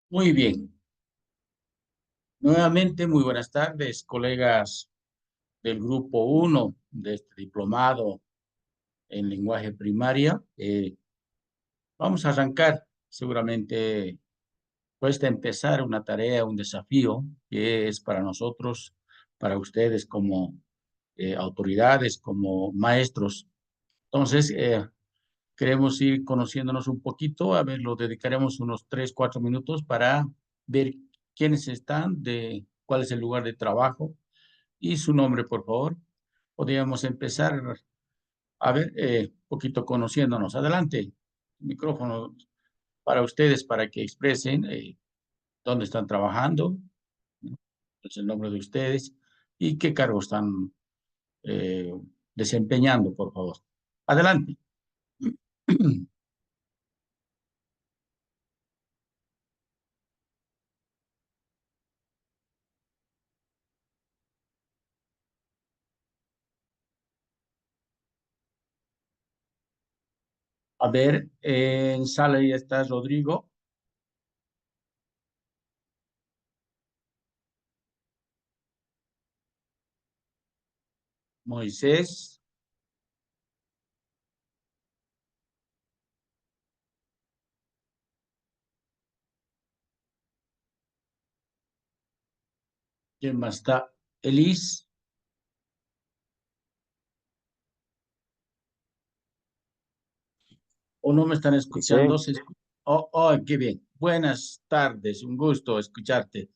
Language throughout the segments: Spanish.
Muy bien. Nuevamente, muy buenas tardes, colegas del Grupo uno de este diplomado en lenguaje primaria. Vamos a arrancar. Seguramente cuesta empezar una tarea, un desafío que es para nosotros, para ustedes como autoridades, como maestros. Entonces, queremos ir conociéndonos un poquito. A ver, lo dedicaremos unos 3, 4 minutos para ver quiénes están, de cuál es el lugar de trabajo y su nombre, por favor. Podríamos empezar a ver, un poquito conociéndonos. Adelante, micrófono para ustedes, para que expresen dónde están trabajando, ¿no? Es el nombre de ustedes y qué cargo están eh, desempeñando, por favor. Adelante. A ver, en sala ya está Rodrigo, Moisés. ¿Quién más está? Elis. ¿O no me están escuchando? Dice, Oh, oh, qué bien. Buenas tardes, un gusto escucharte.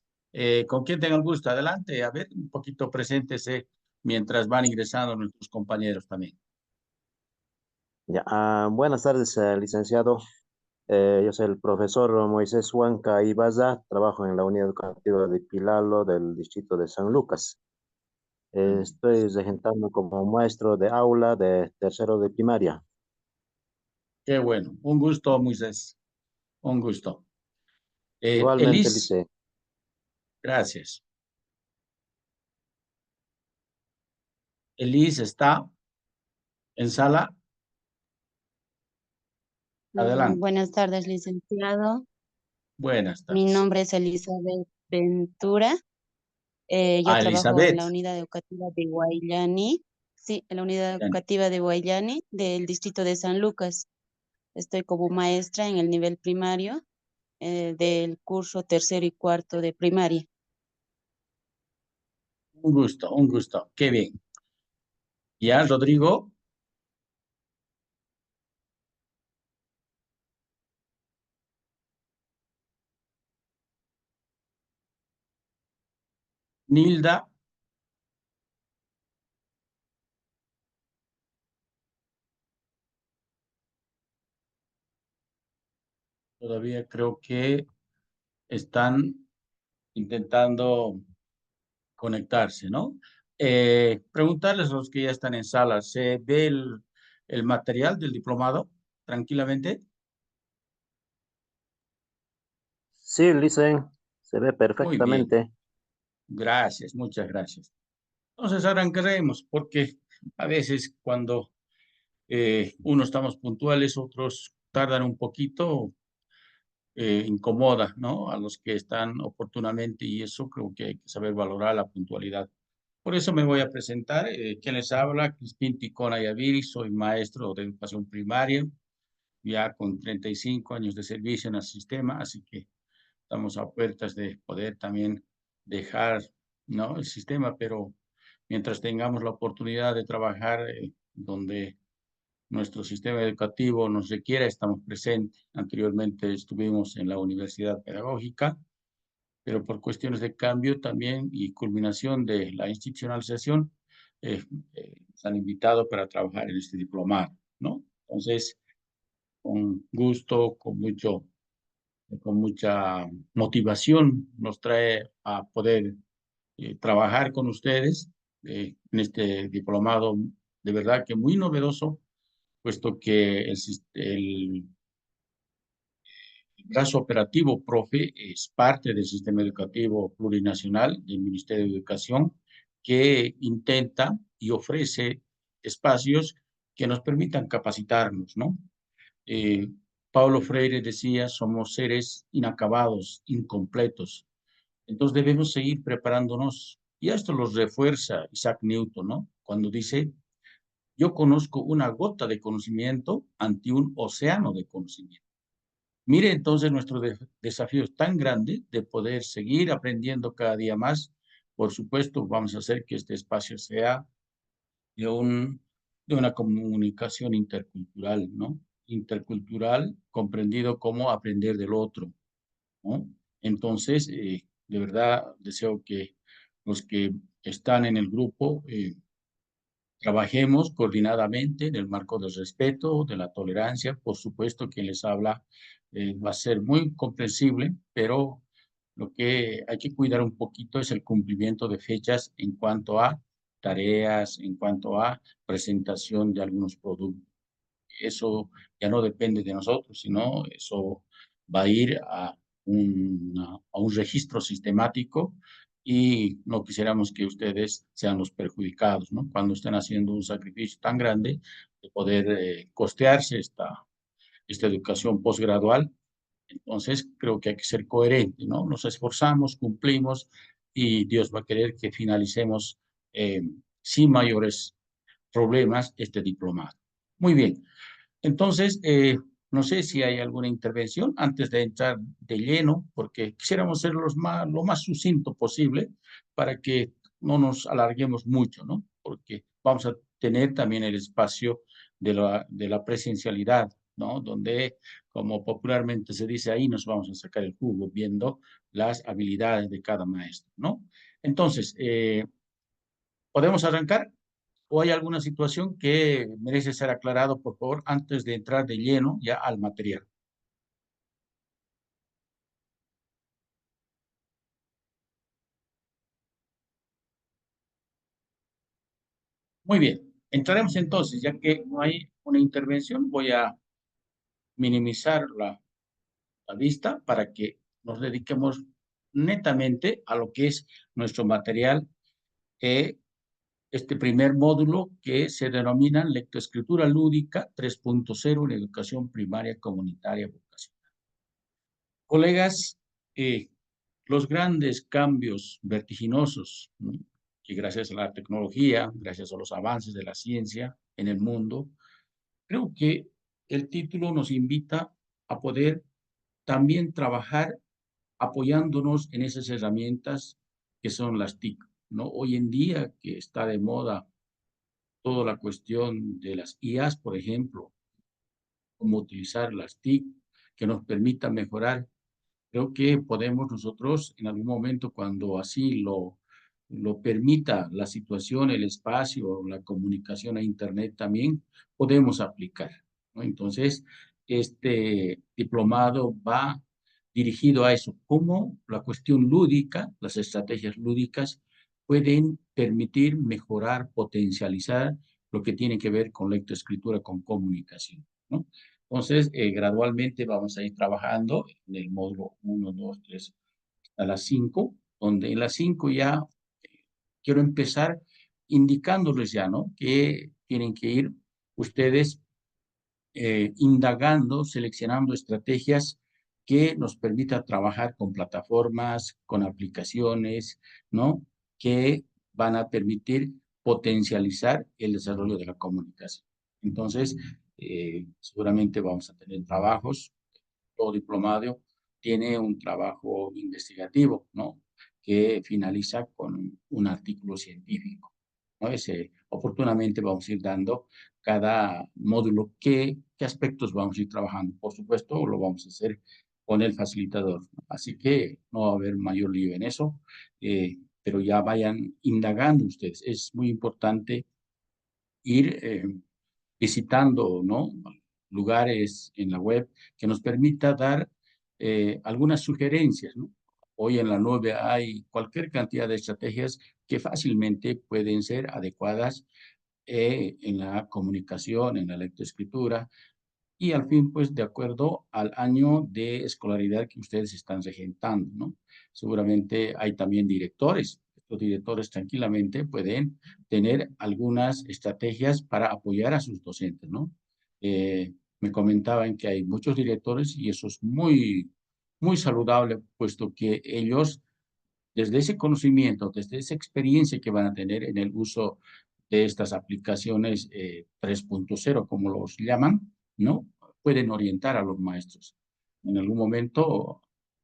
¿Con quién tengo el gusto? Adelante, a ver, un poquito preséntese mientras van ingresando nuestros compañeros también. ya, buenas tardes, licenciado. Yo soy el profesor Moisés Huanca Ibaza, trabajo en la unidad educativa de Pilalo del distrito de San Lucas. Estoy regentando como maestro de aula de tercero de primaria. Qué bueno, un gusto, Moisés, un gusto. Igualmente, Elis, dice, gracias. Elis está en sala, adelante. Buenas tardes, licenciado. Buenas Mi tardes. nombre es Elizabeth Ventura. Yo A trabajo en la Elizabeth. unidad educativa de Guayllani. Sí, en la unidad educativa de Guayllani del distrito de San Lucas. Estoy como maestra en el nivel primario del curso tercero y cuarto de primaria. Un gusto, qué bien. Ya, Rodrigo, Nilda. Todavía creo que están intentando conectarse, ¿no? Preguntarles a los que ya están en sala, ¿se ve el material del diplomado tranquilamente? sí, dicen, se ve Muy bien, perfectamente. gracias, muchas gracias. Entonces arrancaremos, porque a veces cuando unos estamos puntuales, otros tardan un poquito, incomoda, ¿no? A los que están oportunamente y eso creo que hay que saber valorar la puntualidad. Por eso me voy a presentar. ¿Quién les habla? Crispín Ticona Yaviri, soy maestro de educación primaria, ya con 35 años de servicio en el sistema, así que estamos a puertas de poder también dejar, ¿no? El sistema, pero mientras tengamos la oportunidad de trabajar donde nuestro sistema educativo nos requiera, estamos presentes. Anteriormente estuvimos en la Universidad Pedagógica, pero por cuestiones de cambio también y culminación de la institucionalización, nos han invitado para trabajar en este diplomado, ¿no? Entonces, con gusto, con mucha motivación, nos trae a poder trabajar con ustedes en este diplomado de verdad que muy novedoso, puesto que el brazo operativo PROFE es parte del sistema educativo plurinacional del Ministerio de Educación que intenta y ofrece espacios que nos permitan capacitarnos, ¿no? Paulo Freire decía, somos seres inacabados, incompletos. Entonces debemos seguir preparándonos. Y esto lo refuerza Isaac Newton, ¿no? Cuando dice, yo conozco una gota de conocimiento ante un océano de conocimiento. Mire entonces nuestro desafío es tan grande de poder seguir aprendiendo cada día más. Por supuesto, vamos a hacer que este espacio sea de, de una comunicación intercultural, ¿no? Intercultural, comprendido como aprender del otro, ¿no? Entonces, de verdad, deseo que los que están en el grupo trabajemos coordinadamente en el marco del respeto, de la tolerancia. Por supuesto, quien les habla va a ser muy comprensible, pero lo que hay que cuidar un poquito es el cumplimiento de fechas en cuanto a tareas, en cuanto a presentación de algunos productos. Eso ya no depende de nosotros, sino eso va a ir a un registro sistemático y no quisiéramos que ustedes sean los perjudicados, ¿no? Cuando estén haciendo un sacrificio tan grande de poder costearse esta educación posgradual. Entonces, creo que hay que ser coherente, ¿no? Nos esforzamos, cumplimos y Dios va a querer que finalicemos eh, sin mayores problemas este diplomado. Muy bien. Entonces, no sé si hay alguna intervención antes de entrar de lleno, porque quisiéramos ser lo más sucinto posible para que no nos alarguemos mucho, ¿no? Porque vamos a tener también el espacio de la presencialidad, ¿no? Donde, como popularmente se dice, ahí nos vamos a sacar el jugo viendo las habilidades de cada maestro, ¿no? Entonces, ¿podemos arrancar? ¿O hay alguna situación que merece ser aclarado, por favor, antes de entrar de lleno ya al material? Muy bien, entraremos entonces, ya que no hay una intervención, voy a minimizar la vista para que nos dediquemos netamente a lo que es nuestro material, eh, este primer módulo que se denomina Lectoescritura Lúdica 3.0 en Educación Primaria Comunitaria Vocacional. Colegas, eh, los grandes cambios vertiginosos, ¿no? Que gracias a la tecnología, gracias a los avances de la ciencia en el mundo, creo que el título nos invita a poder también trabajar apoyándonos en esas herramientas que son las TIC, ¿no? Hoy en día que está de moda toda la cuestión de las IAs, por ejemplo, cómo utilizar las TIC que nos permita mejorar. Creo que podemos nosotros en algún momento, cuando así lo permita la situación, el espacio, la comunicación a Internet también, podemos aplicar, ¿no? Entonces, este diplomado va dirigido a eso, cómo la cuestión lúdica, las estrategias lúdicas pueden permitir mejorar, potencializar lo que tiene que ver con lectoescritura, con comunicación, ¿no? Entonces, gradualmente vamos a ir trabajando en el módulo 1, 2, 3, hasta las 5, donde en las 5 ya quiero empezar indicándoles ya, ¿no? Que tienen que ir ustedes indagando, seleccionando estrategias que nos permitan trabajar con plataformas, con aplicaciones, ¿no? Que van a permitir potencializar el desarrollo de la comunicación. Entonces, seguramente vamos a tener trabajos, todo diplomado tiene un trabajo investigativo, ¿no? Que finaliza con un artículo científico, ¿no? Oportunamente vamos a ir dando cada módulo qué aspectos vamos a ir trabajando. Por supuesto, lo vamos a hacer con el facilitador, ¿no? Así que no va a haber mayor lío en eso, pero ya vayan indagando ustedes. Es muy importante ir visitando, ¿no? Lugares en la web que nos permita dar algunas sugerencias, ¿no? Hoy en la nube hay cualquier cantidad de estrategias que fácilmente pueden ser adecuadas en la comunicación, en la lectoescritura, y al fin, pues, de acuerdo al año de escolaridad que ustedes están regentando, ¿no? Seguramente hay también directores. Los directores tranquilamente pueden tener algunas estrategias para apoyar a sus docentes, ¿no? me comentaban que hay muchos directores y eso es muy, muy saludable, puesto que ellos, desde ese conocimiento, desde esa experiencia que van a tener en el uso de estas aplicaciones 3.0, como los llaman, ¿no? Pueden orientar a los maestros. En algún momento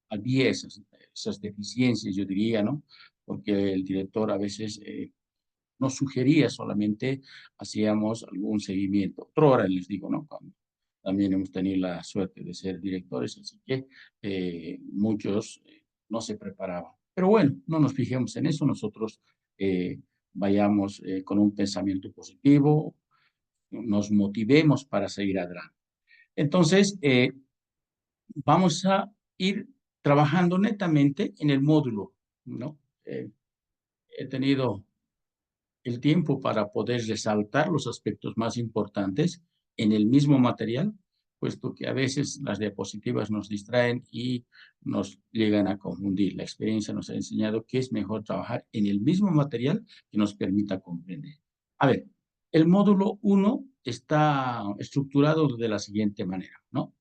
había esas deficiencias, yo diría, ¿no? Porque el director a veces nos sugería, solamente hacíamos algún seguimiento. Otra hora les digo, ¿no? Cuando también hemos tenido la suerte de ser directores, así que muchos no se preparaban. Pero bueno, no nos fijemos en eso, nosotros vayamos con un pensamiento positivo, nos motivemos para seguir adelante. Entonces, vamos a ir trabajando netamente en el módulo, ¿no? He tenido el tiempo para poder resaltar los aspectos más importantes en el mismo material, puesto que a veces las diapositivas nos distraen y nos llegan a confundir. La experiencia nos ha enseñado que es mejor trabajar en el mismo material que nos permita comprender. A ver, el módulo 1 está estructurado de la siguiente manera, ¿no?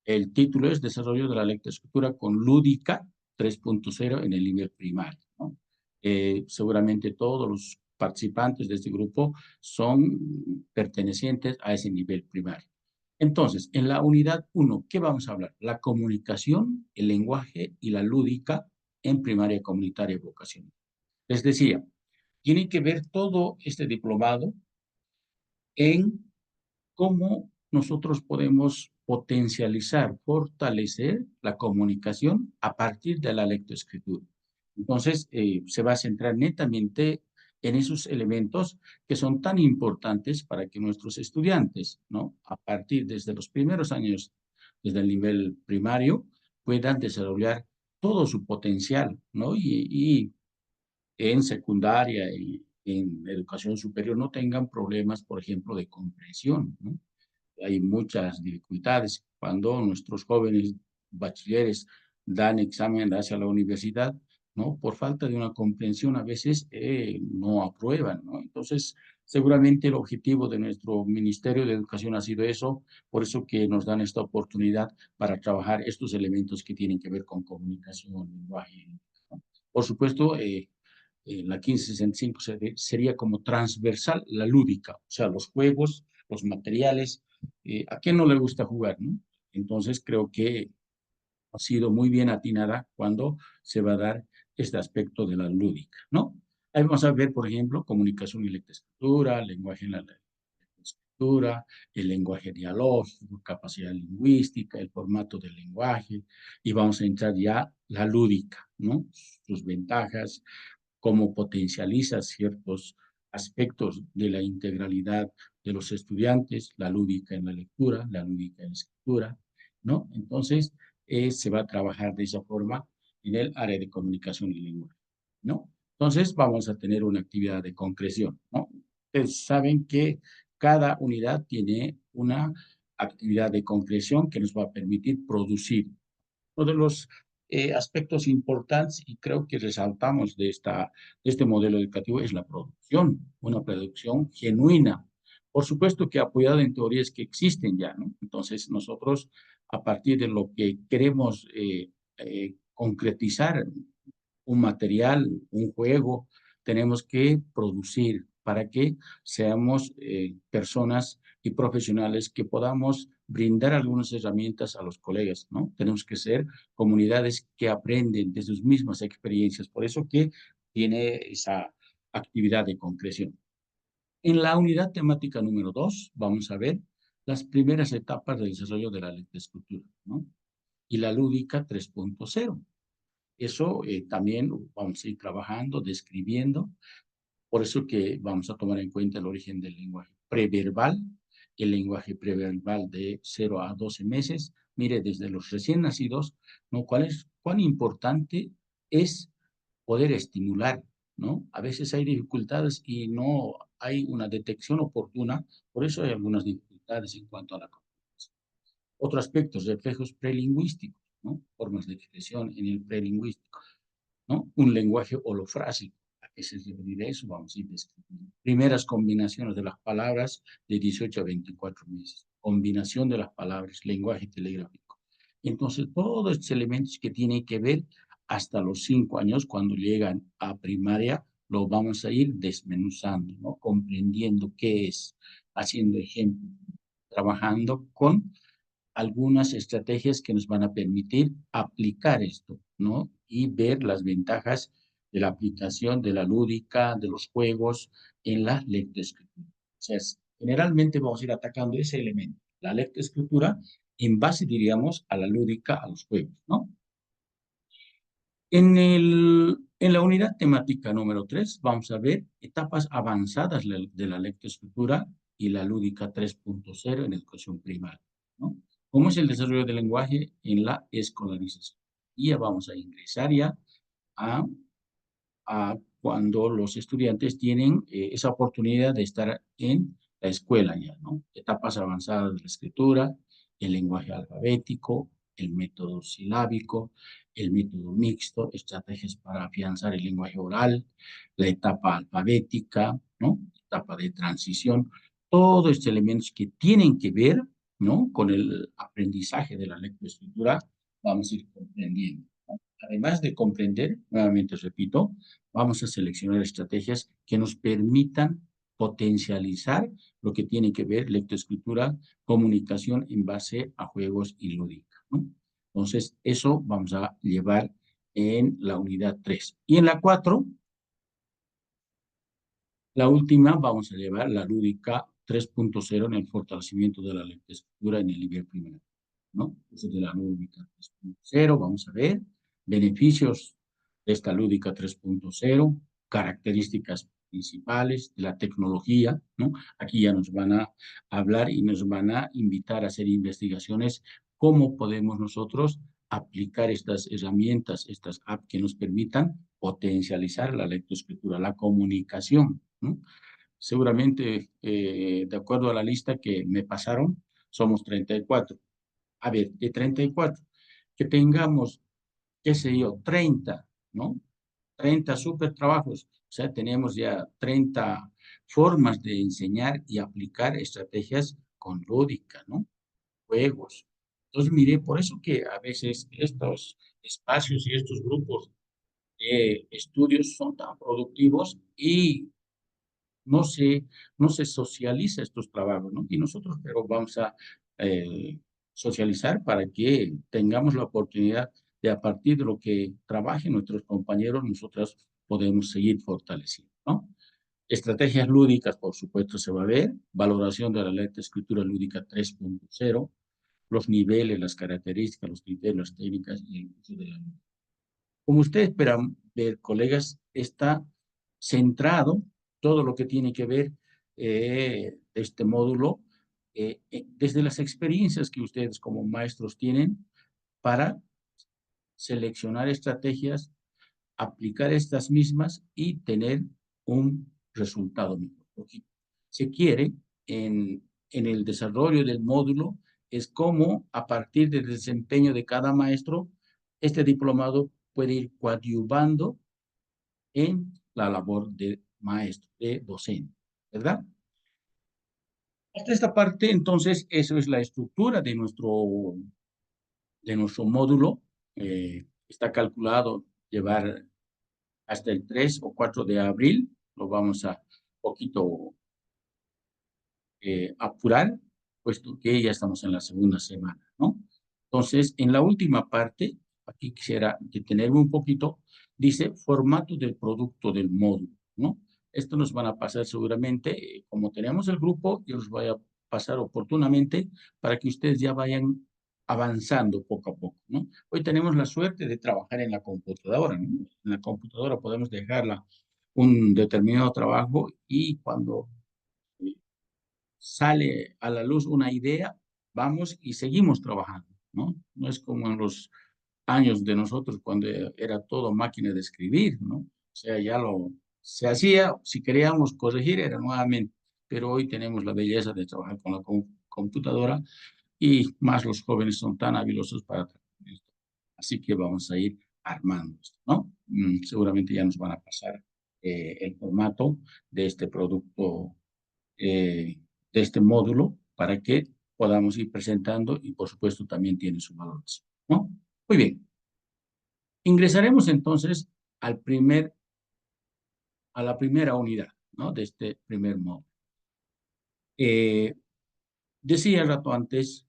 El título es Desarrollo de la lectoescritura con Lúdica 3.0 en el nivel primario, ¿no? Seguramente todos los participantes de este grupo son pertenecientes a ese nivel primario. Entonces, en la unidad 1, ¿qué vamos a hablar? La comunicación, el lenguaje y la lúdica en primaria comunitaria y vocacional. Les decía, tiene que ver todo este diplomado en cómo nosotros podemos potencializar, fortalecer la comunicación a partir de la lectoescritura. Entonces, se va a centrar netamente en esos elementos que son tan importantes para que nuestros estudiantes, ¿no? A partir desde los primeros años, desde el nivel primario, puedan desarrollar todo su potencial, ¿no? Y en secundaria y en educación superior no tengan problemas, por ejemplo, de comprensión, ¿no? Hay muchas dificultades cuando nuestros jóvenes bachilleres dan examen hacia la universidad, ¿no? Por falta de una comprensión a veces no aprueban, ¿no? Entonces, seguramente el objetivo de nuestro Ministerio de Educación ha sido eso, por eso que nos dan esta oportunidad para trabajar estos elementos que tienen que ver con comunicación, lenguaje, ¿no? Por supuesto, la 1565 sería como transversal la lúdica, o sea, los juegos, los materiales. ¿A quién no le gusta jugar, no? Entonces creo que ha sido muy bien atinada cuando se va a dar este aspecto de la lúdica, ¿no? Ahí vamos a ver, por ejemplo, comunicación y lectoescritura, lenguaje en la lectoescritura, el lenguaje dialógico, capacidad lingüística, el formato del lenguaje, y vamos a entrar ya la lúdica, ¿no? Sus ventajas, cómo potencializa ciertos aspectos de la integralidad de los estudiantes, la lúdica en la lectura, la lúdica en la escritura, ¿no? Entonces, se va a trabajar de esa forma en el área de comunicación y lenguaje, ¿no? Entonces, vamos a tener una actividad de concreción, ¿no? Ustedes saben que cada unidad tiene una actividad de concreción que nos va a permitir producir. Uno de los aspectos importantes y creo que resaltamos de este modelo educativo es la producción, una producción genuina. Por supuesto que apoyada en teorías que existen ya, ¿no? Entonces nosotros, a partir de lo que queremos concretizar, un material, un juego, tenemos que producir para que seamos personas y profesionales que podamos brindar algunas herramientas a los colegas, ¿no? Tenemos que ser comunidades que aprenden de sus mismas experiencias, por eso que tiene esa actividad de concreción. En la unidad temática número 2 vamos a ver las primeras etapas del desarrollo de la lectoescritura, ¿no? Y la lúdica 3.0. Eso también vamos a ir trabajando, describiendo, por eso que vamos a tomar en cuenta el origen del lenguaje preverbal, el lenguaje preverbal de 0 a 12 meses. Mire, desde los recién nacidos, ¿no? Cuán importante es poder estimular, ¿no? A veces hay dificultades y no hay una detección oportuna, por eso hay algunas dificultades en cuanto a la comunicación. Otro aspecto, reflejos prelingüísticos, ¿no? Formas de expresión en el prelingüístico, ¿no? Un lenguaje holofrásico. Ese es referir a eso, vamos a ir describiendo. Primeras combinaciones de las palabras de 18 a 24 meses. Combinación de las palabras, lenguaje telegráfico. Entonces, todos estos elementos que tienen que ver hasta los 5 años, cuando llegan a primaria, lo vamos a ir desmenuzando, ¿no? Comprendiendo qué es, haciendo ejemplos, trabajando con algunas estrategias que nos van a permitir aplicar esto, ¿no? Y ver las ventajas de la aplicación de la lúdica, de los juegos en la lectoescritura. O sea, generalmente vamos a ir atacando ese elemento, la lectoescritura, en base, diríamos, a la lúdica, a los juegos, ¿no? En la unidad temática número 3 vamos a ver etapas avanzadas de la lectoescritura y la lúdica 3.0 en educación primaria, ¿no? ¿Cómo es el desarrollo del lenguaje en la escolarización? Y ya vamos a ingresar ya a cuando los estudiantes tienen esa oportunidad de estar en la escuela ya, ¿no? Etapas avanzadas de la escritura, el lenguaje alfabético, el método silábico, el método mixto, estrategias para afianzar el lenguaje oral, la etapa alfabética, ¿no? Etapa de transición, todos estos elementos que tienen que ver, ¿no? Con el aprendizaje de la lectoescritura, vamos a ir comprendiendo, ¿no? Además de comprender, nuevamente repito, vamos a seleccionar estrategias que nos permitan potencializar lo que tiene que ver lectoescritura, comunicación en base a juegos y lúdica, ¿no? Entonces, eso vamos a llevar en la unidad 3. Y en la 4, la última, vamos a llevar la lúdica 3.0 en el fortalecimiento de la lectoescritura en el nivel primario, ¿no? Entonces, de la lúdica 3.0, vamos a ver beneficios de esta lúdica 3.0, características principales de la tecnología, ¿no? Aquí ya nos van a hablar y nos van a invitar a hacer investigaciones, cómo podemos nosotros aplicar estas herramientas, estas apps que nos permitan potencializar la lectoescritura, la comunicación, ¿no? Seguramente, de acuerdo a la lista que me pasaron, somos 34. A ver, de 34, que tengamos, qué sé yo, 30, ¿no? 30 super trabajos. O sea, tenemos ya 30 formas de enseñar y aplicar estrategias con lúdica, ¿no? Juegos. Entonces, mire, por eso que a veces estos espacios y estos grupos de estudios son tan productivos y no se, no se socializa estos trabajos, ¿no? Y nosotros, pero vamos a socializar para que tengamos la oportunidad de, a partir de lo que trabajen nuestros compañeros, nosotros podemos seguir fortaleciendo, ¿no? Estrategias lúdicas, por supuesto, se va a ver. Valoración de la lectoescritura lúdica 3.0, los niveles, las características, los criterios, las técnicas y el uso de la lúdica. Como ustedes esperan ver, colegas, está centrado todo lo que tiene que ver este módulo desde las experiencias que ustedes como maestros tienen para seleccionar estrategias, aplicar estas mismas y tener un resultado mejor. Lo que se quiere en el desarrollo del módulo es cómo, a partir del desempeño de cada maestro, este diplomado puede ir coadyuvando en la labor de maestro, de docente, ¿verdad? Hasta esta parte, entonces, eso es la estructura de nuestro módulo. Está calculado llevar hasta el 3 o 4 de abril. Lo vamos a poquito apurar, puesto que ya estamos en la segunda semana, ¿no? Entonces, en la última parte, aquí quisiera detenerme un poquito, dice formato del producto del módulo, ¿no? Esto nos van a pasar seguramente, como tenemos el grupo, yo los voy a pasar oportunamente para que ustedes ya vayan avanzando poco a poco, ¿no? Hoy tenemos la suerte de trabajar en la computadora, ¿no? En la computadora podemos dejarla un determinado trabajo y cuando sale a la luz una idea, vamos y seguimos trabajando, ¿no? No es como en los años de nosotros cuando era todo máquina de escribir, ¿no? O sea, se hacía, si queríamos corregir era nuevamente, pero hoy tenemos la belleza de trabajar con la computadora y más los jóvenes son tan habilosos para trabajar esto. Así que vamos a ir armando esto, ¿no? Seguramente ya nos van a pasar el formato de este producto, de este módulo, para que podamos ir presentando y, por supuesto, también tiene sus valores, ¿no? Muy bien. Ingresaremos entonces a la primera unidad, ¿no? De este primer módulo. Decía el rato antes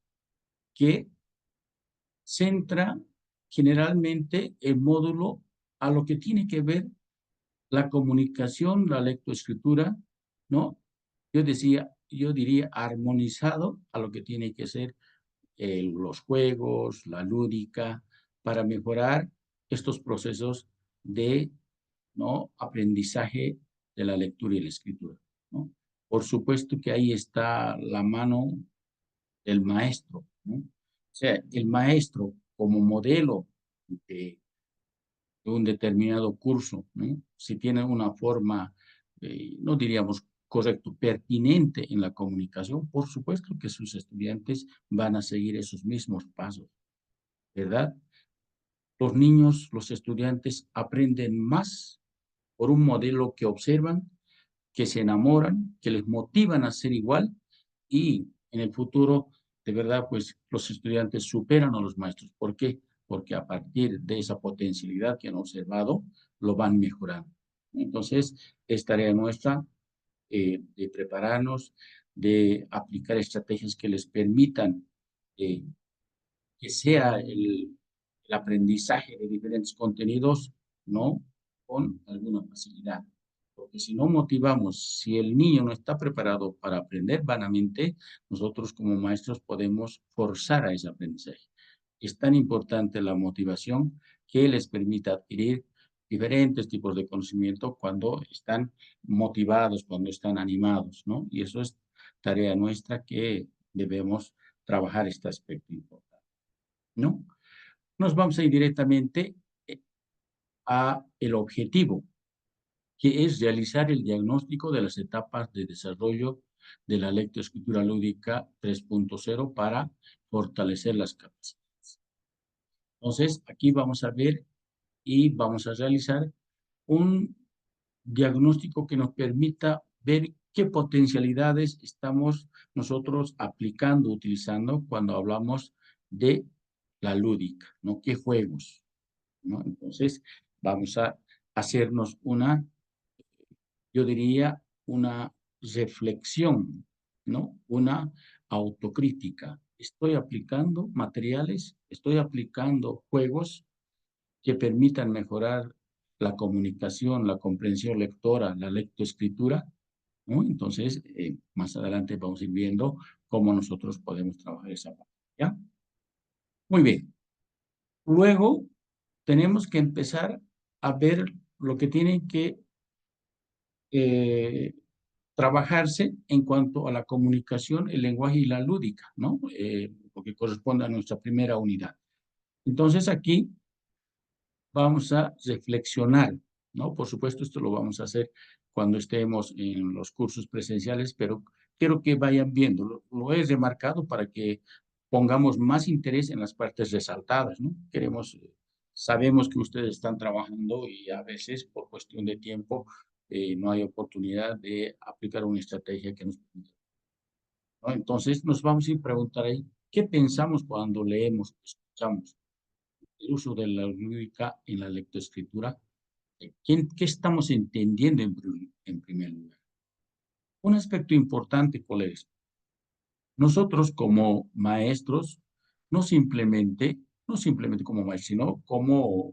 que centra generalmente el módulo a lo que tiene que ver la comunicación, la lectoescritura, ¿no? Yo diría armonizado a lo que tiene que ser los juegos, la lúdica, para mejorar estos procesos de, ¿no?, aprendizaje de la lectura y la escritura, ¿no? Por supuesto que ahí está la mano del maestro, ¿no? O sea, el maestro como modelo de un determinado curso, ¿no? Si tiene una forma, no diríamos correcto, pertinente en la comunicación, por supuesto que sus estudiantes van a seguir esos mismos pasos, ¿verdad? Los niños, los estudiantes aprenden más por un modelo que observan, que se enamoran, que les motivan a ser igual, y en el futuro, de verdad, pues los estudiantes superan a los maestros. ¿Por qué? Porque a partir de esa potencialidad que han observado, lo van mejorando. Entonces, es tarea nuestra de prepararnos, de aplicar estrategias que les permitan eh, que sea el aprendizaje de diferentes contenidos, ¿no?, con alguna facilidad. Porque si no motivamos, si el niño no está preparado para aprender vanamente, nosotros como maestros podemos forzar a ese aprendizaje. Es tan importante la motivación que les permita adquirir diferentes tipos de conocimiento cuando están motivados, cuando están animados, ¿no? Y eso es tarea nuestra, que debemos trabajar este aspecto importante, ¿no? Nos vamos a ir directamente a el objetivo, que es realizar el diagnóstico de las etapas de desarrollo de la lectoescritura lúdica 3.0 para fortalecer las capacidades. Entonces, aquí vamos a ver y vamos a realizar un diagnóstico que nos permita ver qué potencialidades estamos nosotros aplicando, utilizando cuando hablamos de la lúdica, ¿no? ¿Qué juegos, ¿no? Entonces, vamos a hacernos yo diría, una reflexión, ¿no? Una autocrítica. Estoy aplicando materiales, estoy aplicando juegos que permitan mejorar la comunicación, la comprensión lectora, la lectoescritura, ¿no? Entonces, más adelante vamos a ir viendo cómo nosotros podemos trabajar esa parte, ¿ya? Muy bien. Luego, tenemos que empezar a ver lo que tiene que trabajarse en cuanto a la comunicación, el lenguaje y la lúdica, ¿no? Lo que corresponde a nuestra primera unidad. Entonces, aquí vamos a reflexionar, ¿no? Por supuesto, esto lo vamos a hacer cuando estemos en los cursos presenciales, pero quiero que vayan viendo. Lo he remarcado para que pongamos más interés en las partes resaltadas, ¿no? Sabemos que ustedes están trabajando y a veces por cuestión de tiempo no hay oportunidad de aplicar una estrategia que nos permita, ¿no? Entonces nos vamos a ir a preguntar ahí, ¿qué pensamos cuando leemos, escuchamos? El uso de la lúdica en la lectoescritura. ¿Qué estamos entendiendo en primer lugar? Un aspecto importante, colegas. Nosotros como maestros, no simplemente como maestros, sino como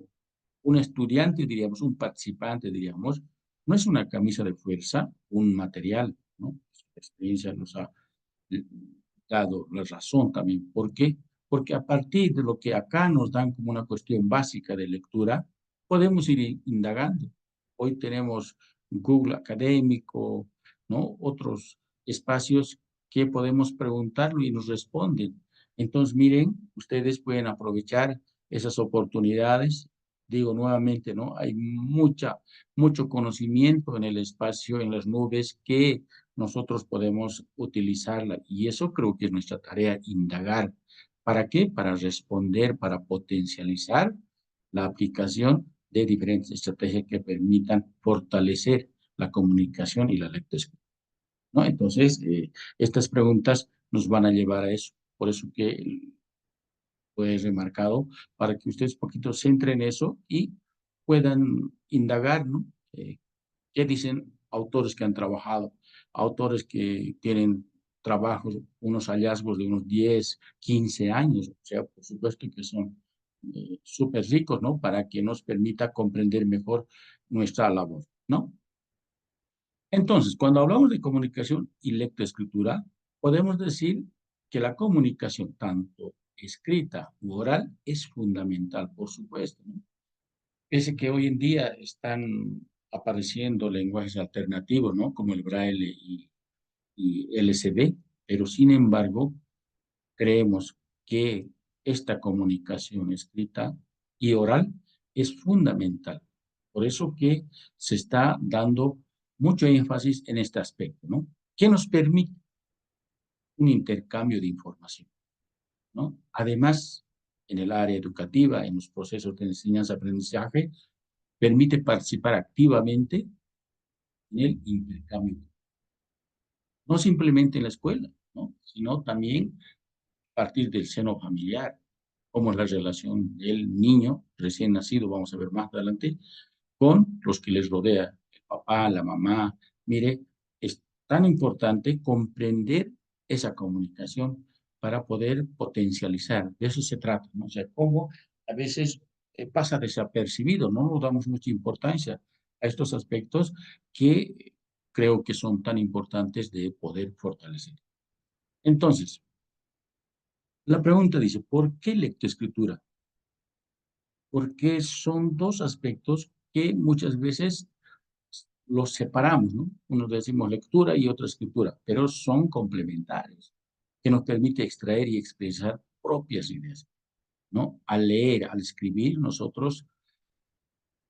un estudiante, diríamos, un participante, diríamos, no es una camisa de fuerza, un material, ¿no? La experiencia nos ha dado la razón también. ¿Por qué? Porque a partir de lo que acá nos dan como una cuestión básica de lectura, podemos ir indagando. Hoy tenemos Google Académico, ¿no? Otros espacios que podemos preguntarlo y nos responden. Entonces, miren, ustedes pueden aprovechar esas oportunidades. Digo nuevamente, ¿no? Hay mucho conocimiento en el espacio, en las nubes, que nosotros podemos utilizarla. Y eso creo que es nuestra tarea, indagar. ¿Para qué? Para responder, para potencializar la aplicación de diferentes estrategias que permitan fortalecer la comunicación y la lectoescritura, ¿no? Entonces, estas preguntas nos van a llevar a eso. Por eso que he remarcado, para que ustedes un poquito se centren en eso y puedan indagar, ¿no? ¿Qué dicen autores que han trabajado? Autores que tienen trabajos, unos hallazgos de unos 10, 15 años, o sea, por supuesto que son súper ricos, ¿no? Para que nos permita comprender mejor nuestra labor, ¿no? Entonces, cuando hablamos de comunicación y lectoescritura, podemos decir que la comunicación, tanto escrita u oral, es fundamental, por supuesto, ¿no? Pese que hoy en día están apareciendo lenguajes alternativos, ¿no? Como el braille y LCD, pero sin embargo, creemos que esta comunicación escrita y oral es fundamental. Por eso que se está dando mucho énfasis en este aspecto, ¿no? Que nos permite un intercambio de información, ¿no? Además, en el área educativa, en los procesos de enseñanza-aprendizaje, permite participar activamente en el intercambio. No simplemente en la escuela, ¿no? Sino también a partir del seno familiar, cómo es la relación del niño recién nacido, vamos a ver más adelante, con los que les rodea, el papá, la mamá. Mire, es tan importante comprender esa comunicación para poder potencializar. De eso se trata, ¿no? O sea, cómo a veces pasa desapercibido, no nos damos mucha importancia a estos aspectos que creo que son tan importantes de poder fortalecer. Entonces, la pregunta dice, ¿por qué lectoescritura? Porque son dos aspectos que muchas veces los separamos, ¿no? Unos decimos lectura y otro escritura, pero son complementarios, que nos permite extraer y expresar propias ideas, ¿no? Al leer, al escribir, nosotros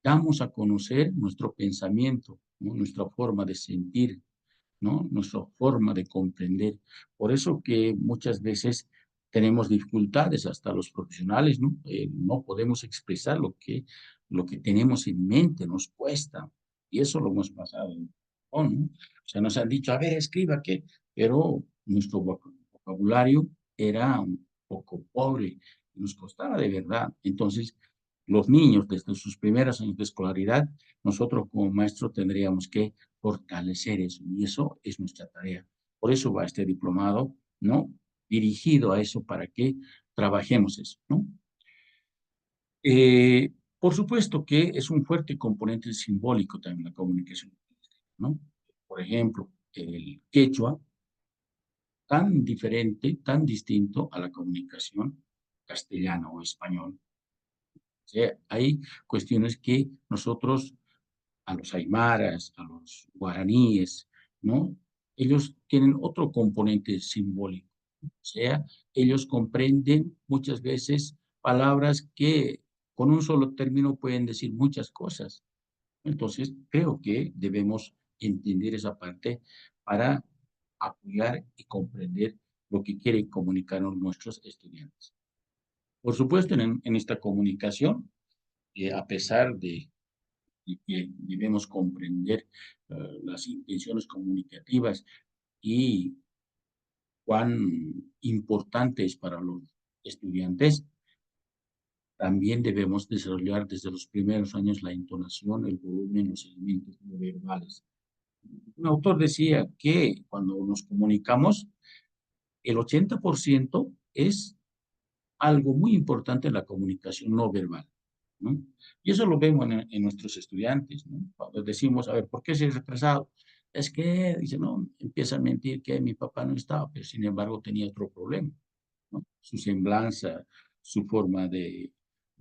damos a conocer nuestro pensamiento, ¿no? Nuestra forma de sentir, ¿no? Nuestra forma de comprender. Por eso que muchas veces tenemos dificultades, hasta los profesionales, ¿no? No podemos expresar lo que tenemos en mente, nos cuesta. Y eso lo hemos pasado, ¿no? O sea, nos han dicho, a ver, escriba qué, pero nuestro vocabulario era un poco pobre, nos costaba de verdad. Entonces, los niños, desde sus primeros años de escolaridad, nosotros como maestros tendríamos que fortalecer eso, y eso es nuestra tarea. Por eso va este diplomado, ¿no? Dirigido a eso para que trabajemos eso, ¿no? Por supuesto que es un fuerte componente simbólico también la comunicación, ¿no? Por ejemplo, el quechua, tan diferente, tan distinto a la comunicación castellana o español. O sea, hay cuestiones que nosotros a los aymaras, a los guaraníes, ¿no? Ellos tienen otro componente simbólico. O sea, ellos comprenden muchas veces palabras que con un solo término pueden decir muchas cosas. Entonces, creo que debemos entender esa parte para apoyar y comprender lo que quieren comunicarnos nuestros estudiantes. Por supuesto, en esta comunicación, a pesar de y que debemos comprender las intenciones comunicativas y cuán importante es para los estudiantes, también debemos desarrollar desde los primeros años la entonación, el volumen, los elementos no verbales. Un autor decía que cuando nos comunicamos, el 80% es algo muy importante en la comunicación no verbal, ¿no? Y eso lo vemos en nuestros estudiantes, ¿no? Cuando decimos, a ver, ¿por qué se ha retrasado? Es que, dice, no, empieza a mentir que mi papá no estaba, pero sin embargo tenía otro problema, ¿no? Su semblanza, su forma de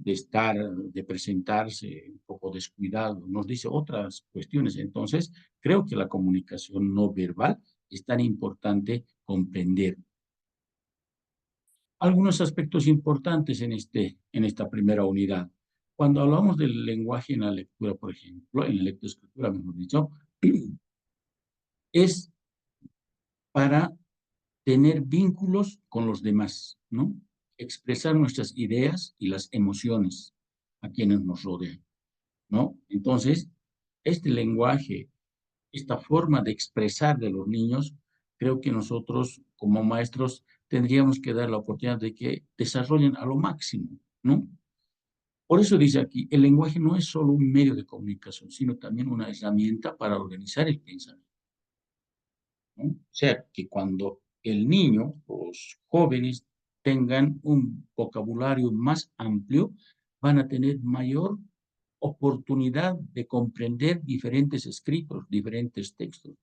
estar, de presentarse un poco descuidado, nos dice otras cuestiones. Entonces, creo que la comunicación no verbal es tan importante comprender. Algunos aspectos importantes en esta primera unidad. Cuando hablamos del lenguaje en la lectura, por ejemplo, en la lectoescritura, mejor dicho, es para tener vínculos con los demás, ¿no? Expresar nuestras ideas y las emociones a quienes nos rodean. ¿no? Entonces, este lenguaje, esta forma de expresar de los niños, creo que nosotros como maestros tendríamos que dar la oportunidad de que desarrollen a lo máximo, ¿no? Por eso dice aquí, el lenguaje no es solo un medio de comunicación, sino también una herramienta para organizar el pensamiento, ¿no? O sea, que cuando el niño, los jóvenes, tengan un vocabulario más amplio, van a tener mayor oportunidad de comprender diferentes escritos, diferentes textos,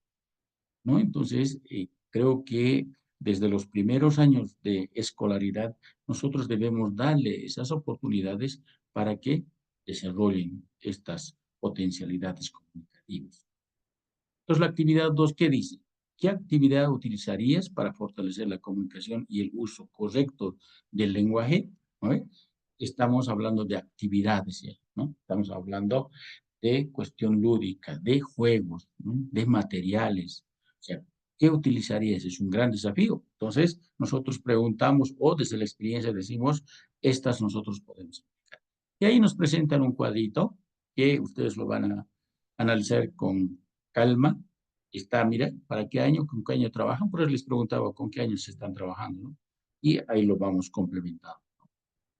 ¿no? Entonces, creo que desde los primeros años de escolaridad, nosotros debemos darle esas oportunidades para que desarrollen estas potencialidades comunicativas. Entonces, la actividad 2, ¿qué dice? ¿Qué actividad utilizarías para fortalecer la comunicación y el uso correcto del lenguaje? ¿No? Estamos hablando de actividades, ¿no? Estamos hablando de cuestión lúdica, de juegos, ¿no? De materiales. O sea, ¿qué utilizarías? Es un gran desafío. Entonces, nosotros preguntamos o desde la experiencia decimos, estas nosotros podemos aplicar. Y ahí nos presentan un cuadrito que ustedes lo van a analizar con calma. Está, mira, ¿para qué año, con qué año trabajan? Por eso les preguntaba con qué años se están trabajando, ¿no? Y ahí lo vamos complementando.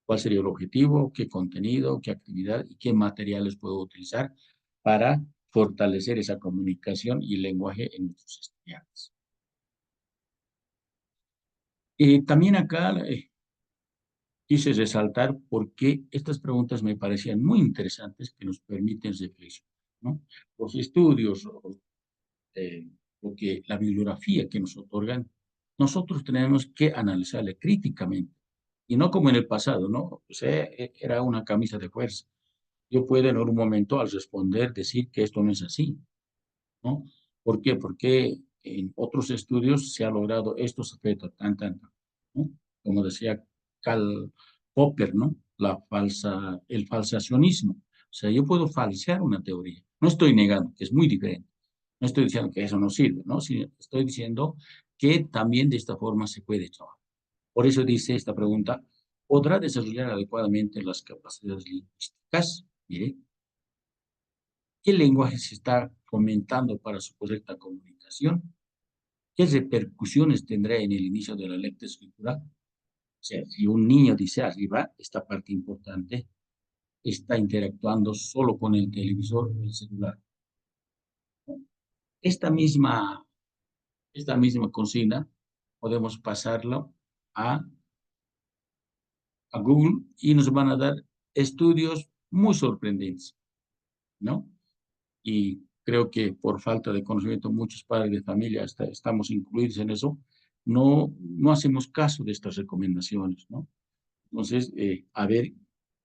¿Cuál sería el objetivo? ¿Qué contenido? ¿Qué actividad? ¿Y qué materiales puedo utilizar para fortalecer esa comunicación y el lenguaje en nuestros estudiantes? También acá quise resaltar por qué estas preguntas me parecían muy interesantes que nos permiten reflexionar, ¿no? Los estudios, porque la bibliografía que nos otorgan, nosotros tenemos que analizarla críticamente. Y no como en el pasado, ¿no? O sea, era una camisa de fuerza. Yo puedo en un momento al responder decir que esto no es así, ¿no? ¿Por qué? Porque en otros estudios se ha logrado estos efectos, ¿no? Como decía Karl Popper, ¿no? El falsacionismo. O sea, yo puedo falsear una teoría. No estoy negando, que es muy diferente. No estoy diciendo que eso no sirve, ¿no? Estoy diciendo que también de esta forma se puede trabajar. Por eso dice esta pregunta, ¿podrá desarrollar adecuadamente las capacidades lingüísticas? Mire, ¿qué lenguaje se está fomentando para su correcta comunicación? ¿Qué repercusiones tendrá en el inicio de la lectoescritura? O sea, si un niño dice arriba, esta parte importante, está interactuando solo con el televisor o el celular. Esta misma, esta misma consigna podemos pasarlo a Google y nos van a dar estudios muy sorprendentes, ¿no? Y creo que por falta de conocimiento muchos padres de familia estamos incluidos en eso, no hacemos caso de estas recomendaciones, ¿no? Entonces, a ver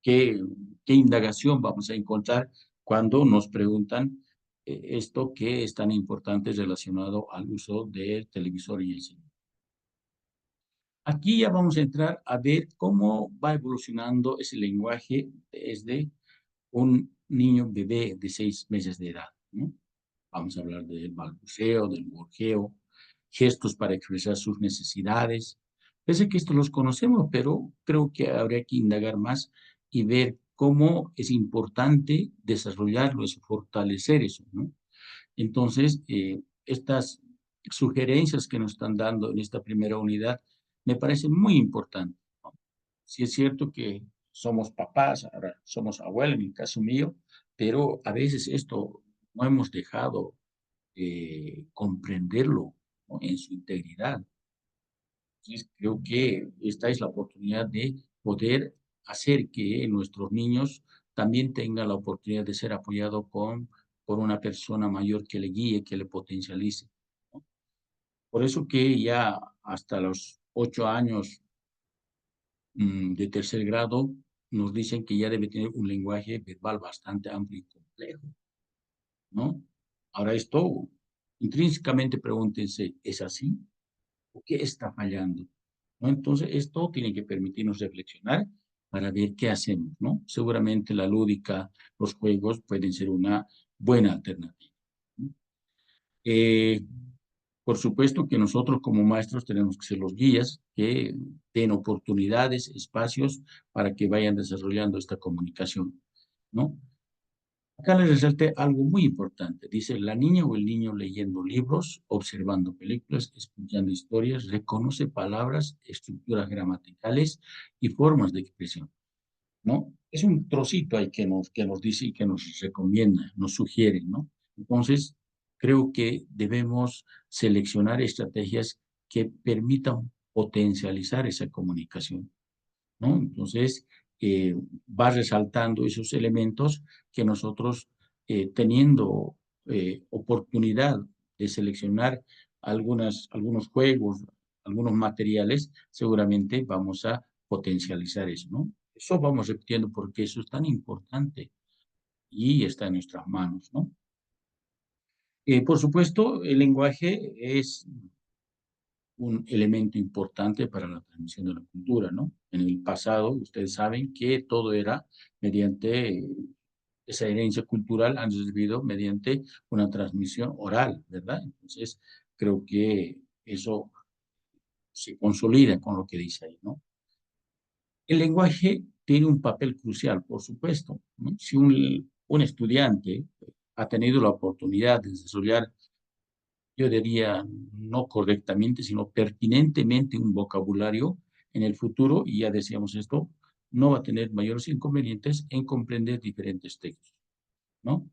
qué indagación vamos a encontrar cuando nos preguntan esto que es tan importante relacionado al uso del televisor y el celular. Aquí ya vamos a entrar a ver cómo va evolucionando ese lenguaje desde un niño bebé de 6 meses de edad, ¿no? Vamos a hablar del balbuceo, del gorjeo, gestos para expresar sus necesidades. Pese que esto los conocemos, pero creo que habría que indagar más y ver cómo es importante desarrollarlo, es fortalecer eso, ¿no? Entonces, estas sugerencias que nos están dando en esta primera unidad me parecen muy importantes, ¿no? Sí es cierto que somos papás, ahora somos abuelos, en el caso mío, pero a veces esto no hemos dejado comprenderlo, ¿no? En su integridad. Entonces, creo que esta es la oportunidad de poder hacer que nuestros niños también tengan la oportunidad de ser apoyados por una persona mayor que le guíe, que le potencialice, ¿no? Por eso que ya hasta los 8 años de tercer grado nos dicen que ya debe tener un lenguaje verbal bastante amplio y complejo, ¿no? Ahora esto, intrínsecamente pregúntense, ¿es así? ¿O qué está fallando? ¿No? Entonces, esto tiene que permitirnos reflexionar para ver qué hacemos, ¿no? Seguramente la lúdica, los juegos pueden ser una buena alternativa, ¿no? Eh, por supuesto que nosotros como maestros tenemos que ser los guías que den oportunidades, espacios para que vayan desarrollando esta comunicación, ¿no? Acá les resalté algo muy importante. Dice, la niña o el niño leyendo libros, observando películas, escuchando historias, reconoce palabras, estructuras gramaticales y formas de expresión, ¿no? Es un trocito ahí que nos dice y que nos recomienda, nos sugiere, ¿no? Entonces, creo que debemos seleccionar estrategias que permitan potencializar esa comunicación, ¿no? Entonces, va resaltando esos elementos que nosotros, teniendo oportunidad de seleccionar algunos juegos, algunos materiales, seguramente vamos a potencializar eso, ¿no? Eso vamos repitiendo porque eso es tan importante y está en nuestras manos, ¿no? Por supuesto, el lenguaje es un elemento importante para la transmisión de la cultura, ¿no? En el pasado, ustedes saben que todo era mediante esa herencia cultural, han recibido mediante una transmisión oral, ¿verdad? Entonces, creo que eso se consolida con lo que dice ahí, ¿no? El lenguaje tiene un papel crucial, por supuesto, ¿no? Si un estudiante ha tenido la oportunidad de desarrollar, yo diría, no correctamente, sino pertinentemente un vocabulario en el futuro, y ya decíamos esto, no va a tener mayores inconvenientes en comprender diferentes textos, ¿no?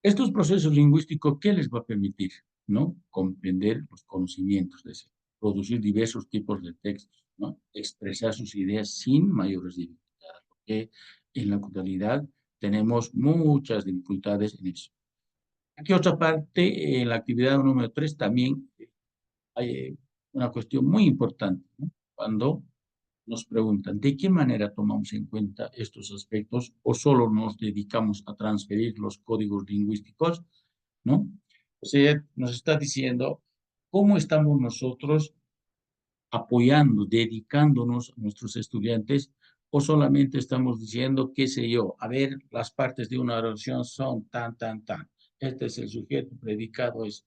Estos procesos lingüísticos, ¿qué les va a permitir? ¿No? Comprender los conocimientos, es decir, producir diversos tipos de textos, ¿no? Expresar sus ideas sin mayores dificultades, porque en la actualidad tenemos muchas dificultades en eso. Aquí otra parte, en la actividad número 3 también hay una cuestión muy importante, ¿no? Cuando nos preguntan, ¿de qué manera tomamos en cuenta estos aspectos o solo nos dedicamos a transferir los códigos lingüísticos? ¿No? O sea, nos está diciendo cómo estamos nosotros apoyando, dedicándonos a nuestros estudiantes, o solamente estamos diciendo, qué sé yo, a ver, las partes de una oración son tan, tan, tan. Este es el sujeto, predicado es,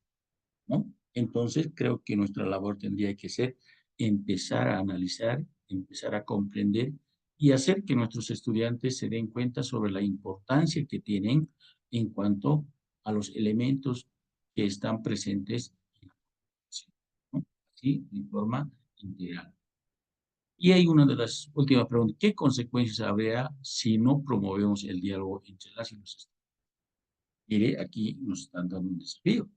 ¿no? Entonces, creo que nuestra labor tendría que ser empezar a analizar, empezar a comprender y hacer que nuestros estudiantes se den cuenta sobre la importancia que tienen en cuanto a los elementos que están presentes en la comunicación, ¿no? Así, de forma integral. Y hay una de las últimas preguntas, ¿qué consecuencias habría si no promovemos el diálogo entre las y los estudiantes? Mire, aquí nos están dando un desafío.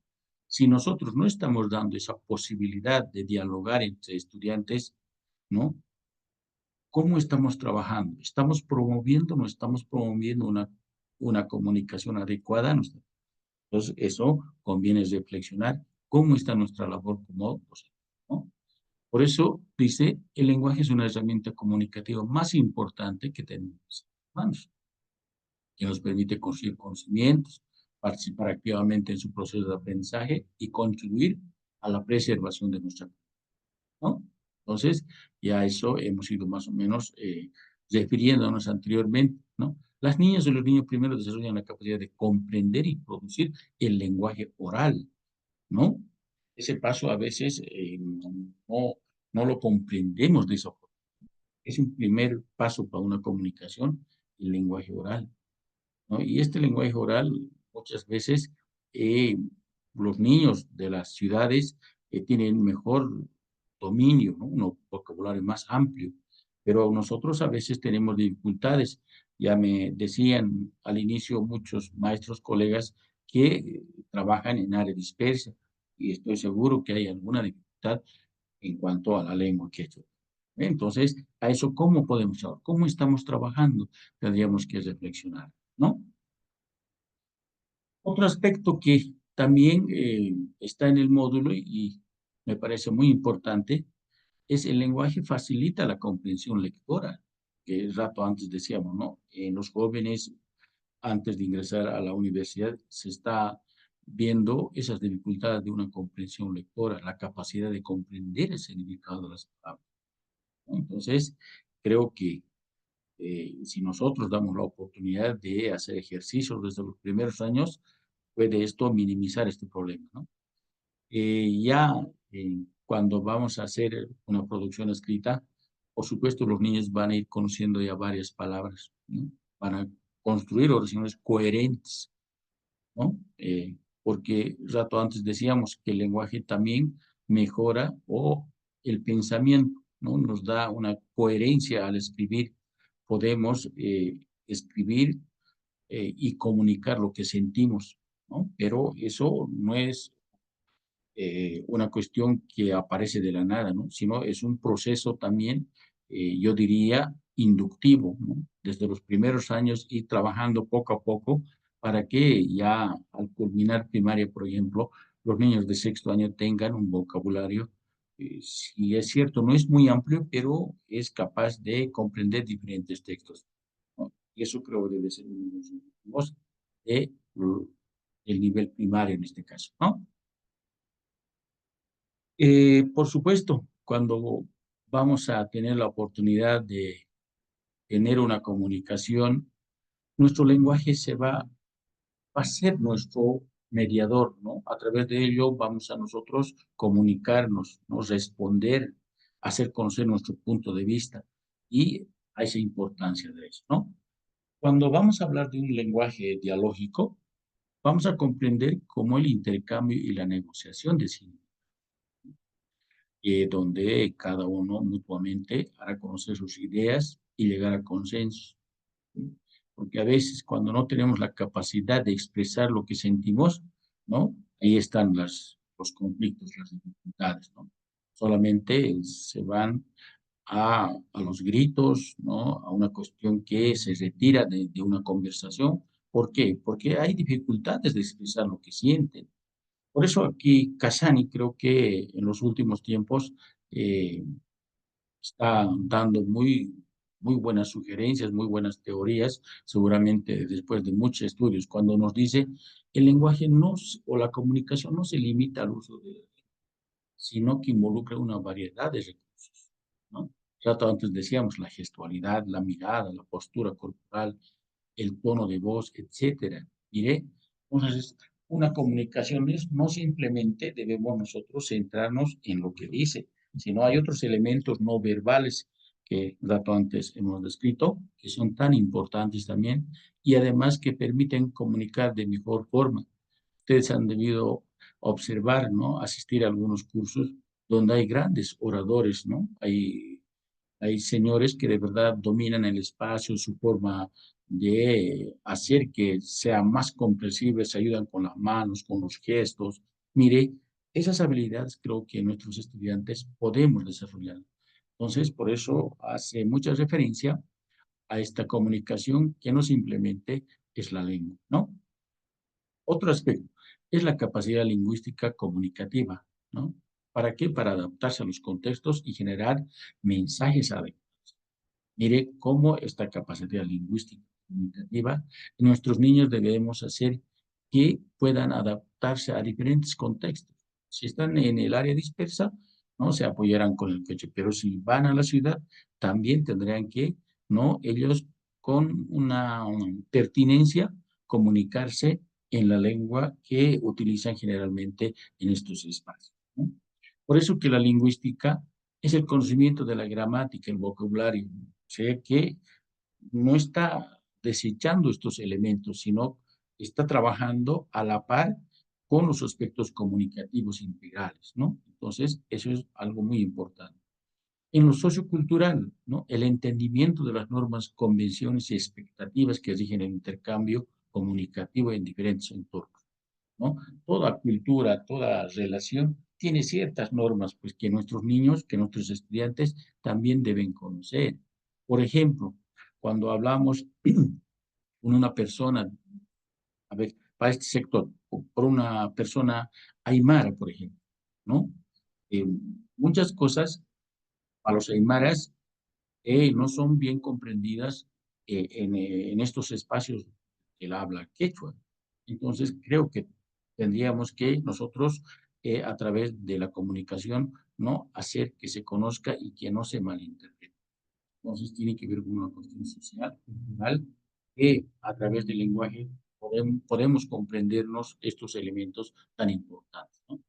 Si nosotros no estamos dando esa posibilidad de dialogar entre estudiantes, ¿no? ¿Cómo estamos trabajando? ¿Estamos promoviendo o no estamos promoviendo una comunicación adecuada? Entonces, eso conviene reflexionar cómo está nuestra labor como docentes, ¿no? Por eso, dice, el lenguaje es una herramienta comunicativa más importante que tenemos en manos, que nos permite construir conocimientos, participar activamente en su proceso de aprendizaje y contribuir a la preservación de nuestra cultura, ¿no? Entonces, ya eso hemos ido más o menos refiriéndonos anteriormente, ¿no? Las niñas y los niños primero desarrollan la capacidad de comprender y producir el lenguaje oral, ¿no? Ese paso a veces no lo comprendemos de esa forma. Es un primer paso para una comunicación, el lenguaje oral, ¿no? Y este lenguaje oral, muchas veces, eh, los niños de las ciudades tienen mejor dominio, ¿no? Un vocabulario más amplio, pero nosotros a veces tenemos dificultades. Ya me decían al inicio muchos maestros, colegas, que trabajan en área dispersa, y estoy seguro que hay alguna dificultad en cuanto a la lengua quechua. Entonces, a eso, ¿cómo podemos trabajar? ¿Cómo estamos trabajando? Tendríamos que reflexionar, ¿no? Otro aspecto que también está en el módulo y me parece muy importante es el lenguaje facilita la comprensión lectora, que el rato antes decíamos, ¿no? En los jóvenes, antes de ingresar a la universidad, se está viendo esas dificultades de una comprensión lectora, la capacidad de comprender el significado de las palabras, ¿no? Entonces, creo que si nosotros damos la oportunidad de hacer ejercicios desde los primeros años, puede esto minimizar este problema, ¿no? Ya cuando vamos a hacer una producción escrita, por supuesto los niños van a ir conociendo ya varias palabras, ¿no? Van a construir oraciones coherentes, ¿no? Porque rato antes decíamos que el lenguaje también mejora o el pensamiento, ¿no? Nos da una coherencia al escribir. Podemos escribir y comunicar lo que sentimos, ¿no? Pero eso no es una cuestión que aparece de la nada, ¿no? Sino es un proceso también, yo diría, inductivo, ¿no? Desde los primeros años ir trabajando poco a poco para que ya al culminar primaria, por ejemplo, los niños de sexto año tengan un vocabulario, si es cierto, no es muy amplio, pero es capaz de comprender diferentes textos, ¿no? Y eso creo debe ser uno de los objetivos de, del nivel primario en este caso, ¿no? Por supuesto, cuando vamos a tener la oportunidad de tener una comunicación, nuestro lenguaje va a ser nuestro mediador, ¿no? A través de ello vamos a nosotros comunicarnos, ¿no? Responder, hacer conocer nuestro punto de vista y a esa importancia de eso, ¿no? Cuando vamos a hablar de un lenguaje dialógico, vamos a comprender cómo el intercambio y la negociación de sí donde cada uno mutuamente hará conocer sus ideas y llegar a consensos. ¿Sí? Porque a veces cuando no tenemos la capacidad de expresar lo que sentimos, ¿no? Ahí están los conflictos, las dificultades, ¿no? Solamente se van a los gritos, ¿no? A una cuestión que se retira de una conversación. ¿Por qué? Porque hay dificultades de expresar lo que sienten. Por eso aquí Casani creo que en los últimos tiempos eh, está dando muy buenas sugerencias, muy buenas teorías, seguramente después de muchos estudios, cuando nos dice el lenguaje o la comunicación no se limita al uso de, sino que involucra una variedad de recursos, ¿no? Rato antes decíamos la gestualidad, la mirada, la postura corporal, el tono de voz, etcétera. Mire, entonces, una comunicación es no simplemente debemos nosotros centrarnos en lo que dice, sino hay otros elementos no verbales que rato antes hemos descrito, que son tan importantes también y además que permiten comunicar de mejor forma. Ustedes han debido observar, ¿no? Asistir a algunos cursos donde hay grandes oradores, ¿no? Hay señores que de verdad dominan el espacio, su forma de hacer que sea más comprensible, se ayudan con las manos, con los gestos. Mire, esas habilidades creo que nuestros estudiantes podemos desarrollar. Entonces, por eso hace mucha referencia a esta comunicación que no simplemente es la lengua, ¿no? Otro aspecto es la capacidad lingüística comunicativa, ¿no? ¿Para qué? Para adaptarse a los contextos y generar mensajes adecuados. Mire cómo esta capacidad lingüística comunicativa, nuestros niños debemos hacer que puedan adaptarse a diferentes contextos. Si están en el área dispersa, no se apoyarán con el coche, pero si van a la ciudad, también tendrán que, no, ellos con una pertinencia comunicarse en la lengua que utilizan generalmente en estos espacios, ¿no? Por eso que la lingüística es el conocimiento de la gramática, el vocabulario, o sea que no está desechando estos elementos, sino está trabajando a la par con los aspectos comunicativos integrales, ¿no? Entonces, eso es algo muy importante. En lo sociocultural, ¿no? El entendimiento de las normas, convenciones y expectativas que rigen el intercambio comunicativo en diferentes entornos, ¿no? Toda cultura, toda relación tiene ciertas normas, pues que nuestros niños, que nuestros estudiantes también deben conocer. Por ejemplo, cuando hablamos con una persona, a ver, para este sector, por una persona aymara, por ejemplo, ¿no? Eh, muchas cosas a los aymaras no son bien comprendidas en estos espacios que él habla quechua. Entonces, creo que tendríamos que nosotros, a través de la comunicación, ¿no? Hacer que se conozca y que no se malinterprete. Entonces, tiene que ver con una cuestión social, cultural, que a través del lenguaje podemos comprendernos estos elementos tan importantes, ¿no?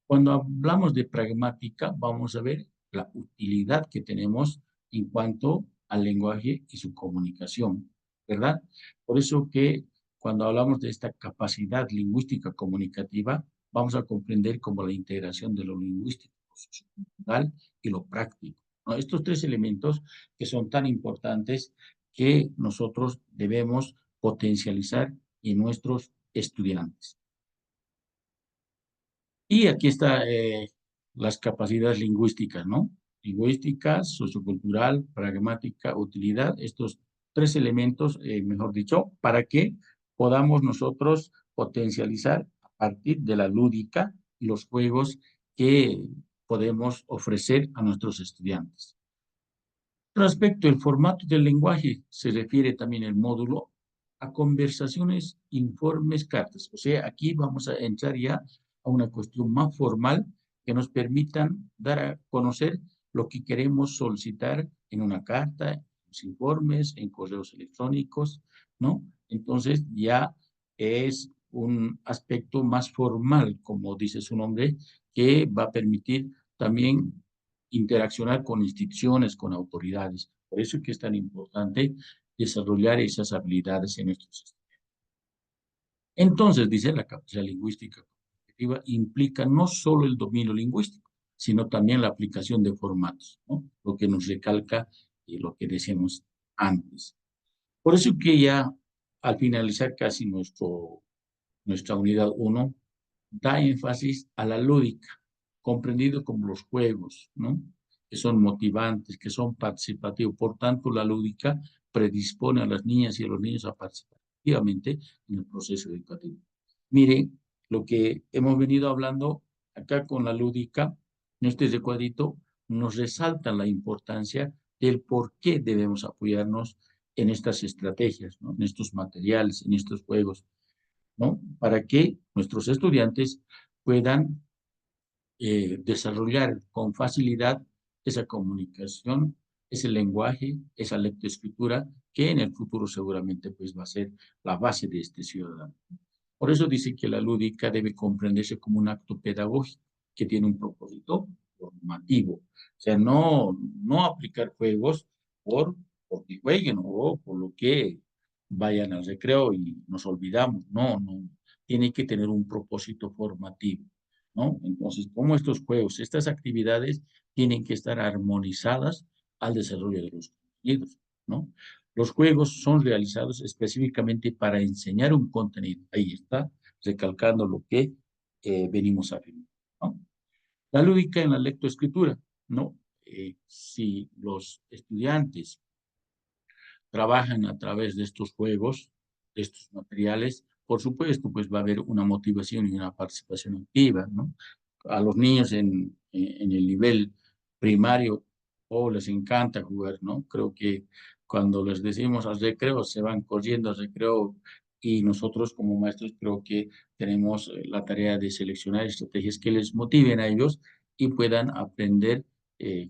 Cuando hablamos de pragmática, vamos a ver la utilidad que tenemos en cuanto al lenguaje y su comunicación. ¿verdad? Por eso que cuando hablamos de esta capacidad lingüística comunicativa, vamos a comprender como la integración de lo lingüístico, lo sociocultural y lo práctico, ¿no? Estos tres elementos que son tan importantes que nosotros debemos potencializar en nuestros estudiantes. Y aquí está las capacidades lingüísticas, ¿no? Lingüística, sociocultural, pragmática, utilidad, estos tres elementos, mejor dicho, para que podamos nosotros potencializar a partir de la lúdica y los juegos que podemos ofrecer a nuestros estudiantes. Respecto al formato del lenguaje, se refiere también el módulo a conversaciones, informes, cartas. O sea, aquí vamos a entrar ya a una cuestión más formal que nos permitan dar a conocer lo que queremos solicitar en una carta, en los informes, en correos electrónicos, ¿no? Entonces ya es un aspecto más formal, como dice su nombre, que va a permitir también interaccionar con instituciones, con autoridades. Por eso es que es tan importante desarrollar esas habilidades en nuestros estudiantes. Entonces, dice, la capacidad lingüística cognitiva implica no solo el dominio lingüístico, sino también la aplicación de formatos, ¿no? Lo que nos recalca y lo que decíamos antes. Por eso que ya al finalizar casi nuestra unidad 1, da énfasis a la lúdica, comprendido como los juegos, ¿no? Que son motivantes, que son participativos. Por tanto, la lúdica predispone a las niñas y a los niños a participar activamente en el proceso educativo. Mire, lo que hemos venido hablando acá con la lúdica, en este recuadrito, nos resalta la importancia del por qué debemos apoyarnos en estas estrategias, ¿no? En estos materiales, en estos juegos, ¿no? Para que nuestros estudiantes puedan desarrollar con facilidad esa comunicación, ese lenguaje, esa lectoescritura, que en el futuro seguramente pues va a ser la base de este ciudadano. Por eso dice que la lúdica debe comprenderse como un acto pedagógico que tiene un propósito formativo. O sea, no aplicar juegos porque jueguen o por lo que vayan al recreo y nos olvidamos. No. Tiene que tener un propósito formativo, ¿no? Entonces, como estos juegos, estas actividades tienen que estar armonizadas al desarrollo de los contenidos, ¿no? Los juegos son realizados específicamente para enseñar un contenido. Ahí está, recalcando lo que venimos a ver, ¿no? La lúdica en la lectoescritura, ¿no? Si los estudiantes trabajan a través de estos juegos, de estos materiales, por supuesto, pues va a haber una motivación y una participación activa, ¿no? A los niños en el nivel primario, les encanta jugar, ¿no? Creo que cuando les decimos al recreo, se van corriendo al recreo y nosotros como maestros creo que tenemos la tarea de seleccionar estrategias que les motiven a ellos y puedan aprender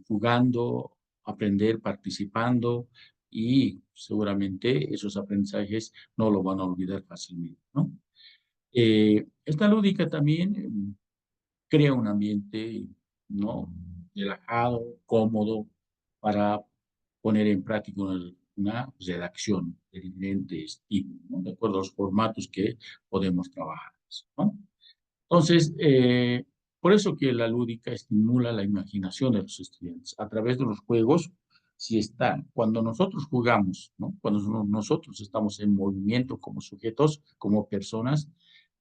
jugando, aprender participando, y seguramente esos aprendizajes no lo van a olvidar fácilmente, ¿no? Esta lúdica también crea un ambiente, ¿no? Relajado, cómodo, para poner en práctica una redacción de diferentes tipos, ¿no? De acuerdo a los formatos que podemos trabajar, ¿no? Entonces, por eso que la lúdica estimula la imaginación de los estudiantes. A través de los juegos, si está, cuando nosotros jugamos, ¿no? Cuando nosotros estamos en movimiento como sujetos, como personas,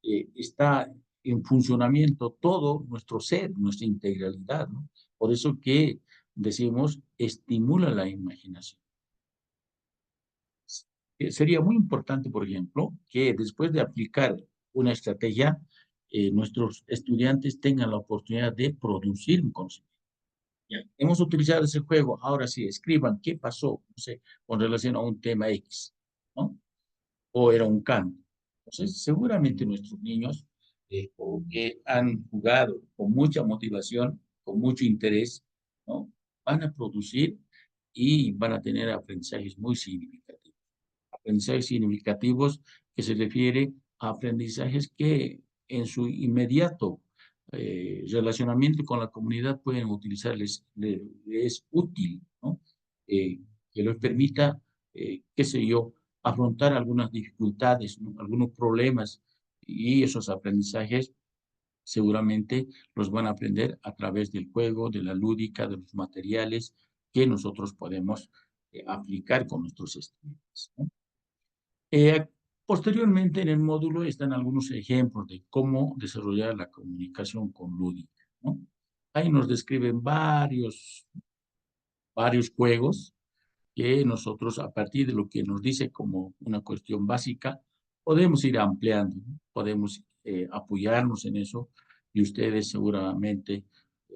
está en funcionamiento todo nuestro ser, nuestra integralidad, ¿no? Por eso que decimos, estimula la imaginación. Sería muy importante, por ejemplo, que después de aplicar una estrategia, nuestros estudiantes tengan la oportunidad de producir un conocimiento. Ya, hemos utilizado ese juego, ahora sí, escriban qué pasó, no sé, con relación a un tema X, ¿no? O era un canto. Entonces, seguramente nuestros niños que han jugado con mucha motivación, con mucho interés, ¿no? Van a producir y van a tener aprendizajes muy significativos. Aprendizajes significativos que se refiere a aprendizajes que en su inmediato relacionamiento con la comunidad pueden utilizarles, les es útil, ¿no? Que les permita, qué sé yo, afrontar algunas dificultades, ¿no? Algunos problemas, y esos aprendizajes seguramente los van a aprender a través del juego, de la lúdica, de los materiales que nosotros podemos aplicar con nuestros estudiantes, ¿no? Posteriormente, en el módulo están algunos ejemplos de cómo desarrollar la comunicación con lúdica, ¿no? Ahí nos describen varios juegos que nosotros, a partir de lo que nos dice como una cuestión básica, podemos ir ampliando, ¿no? Podemos apoyarnos en eso, y ustedes seguramente,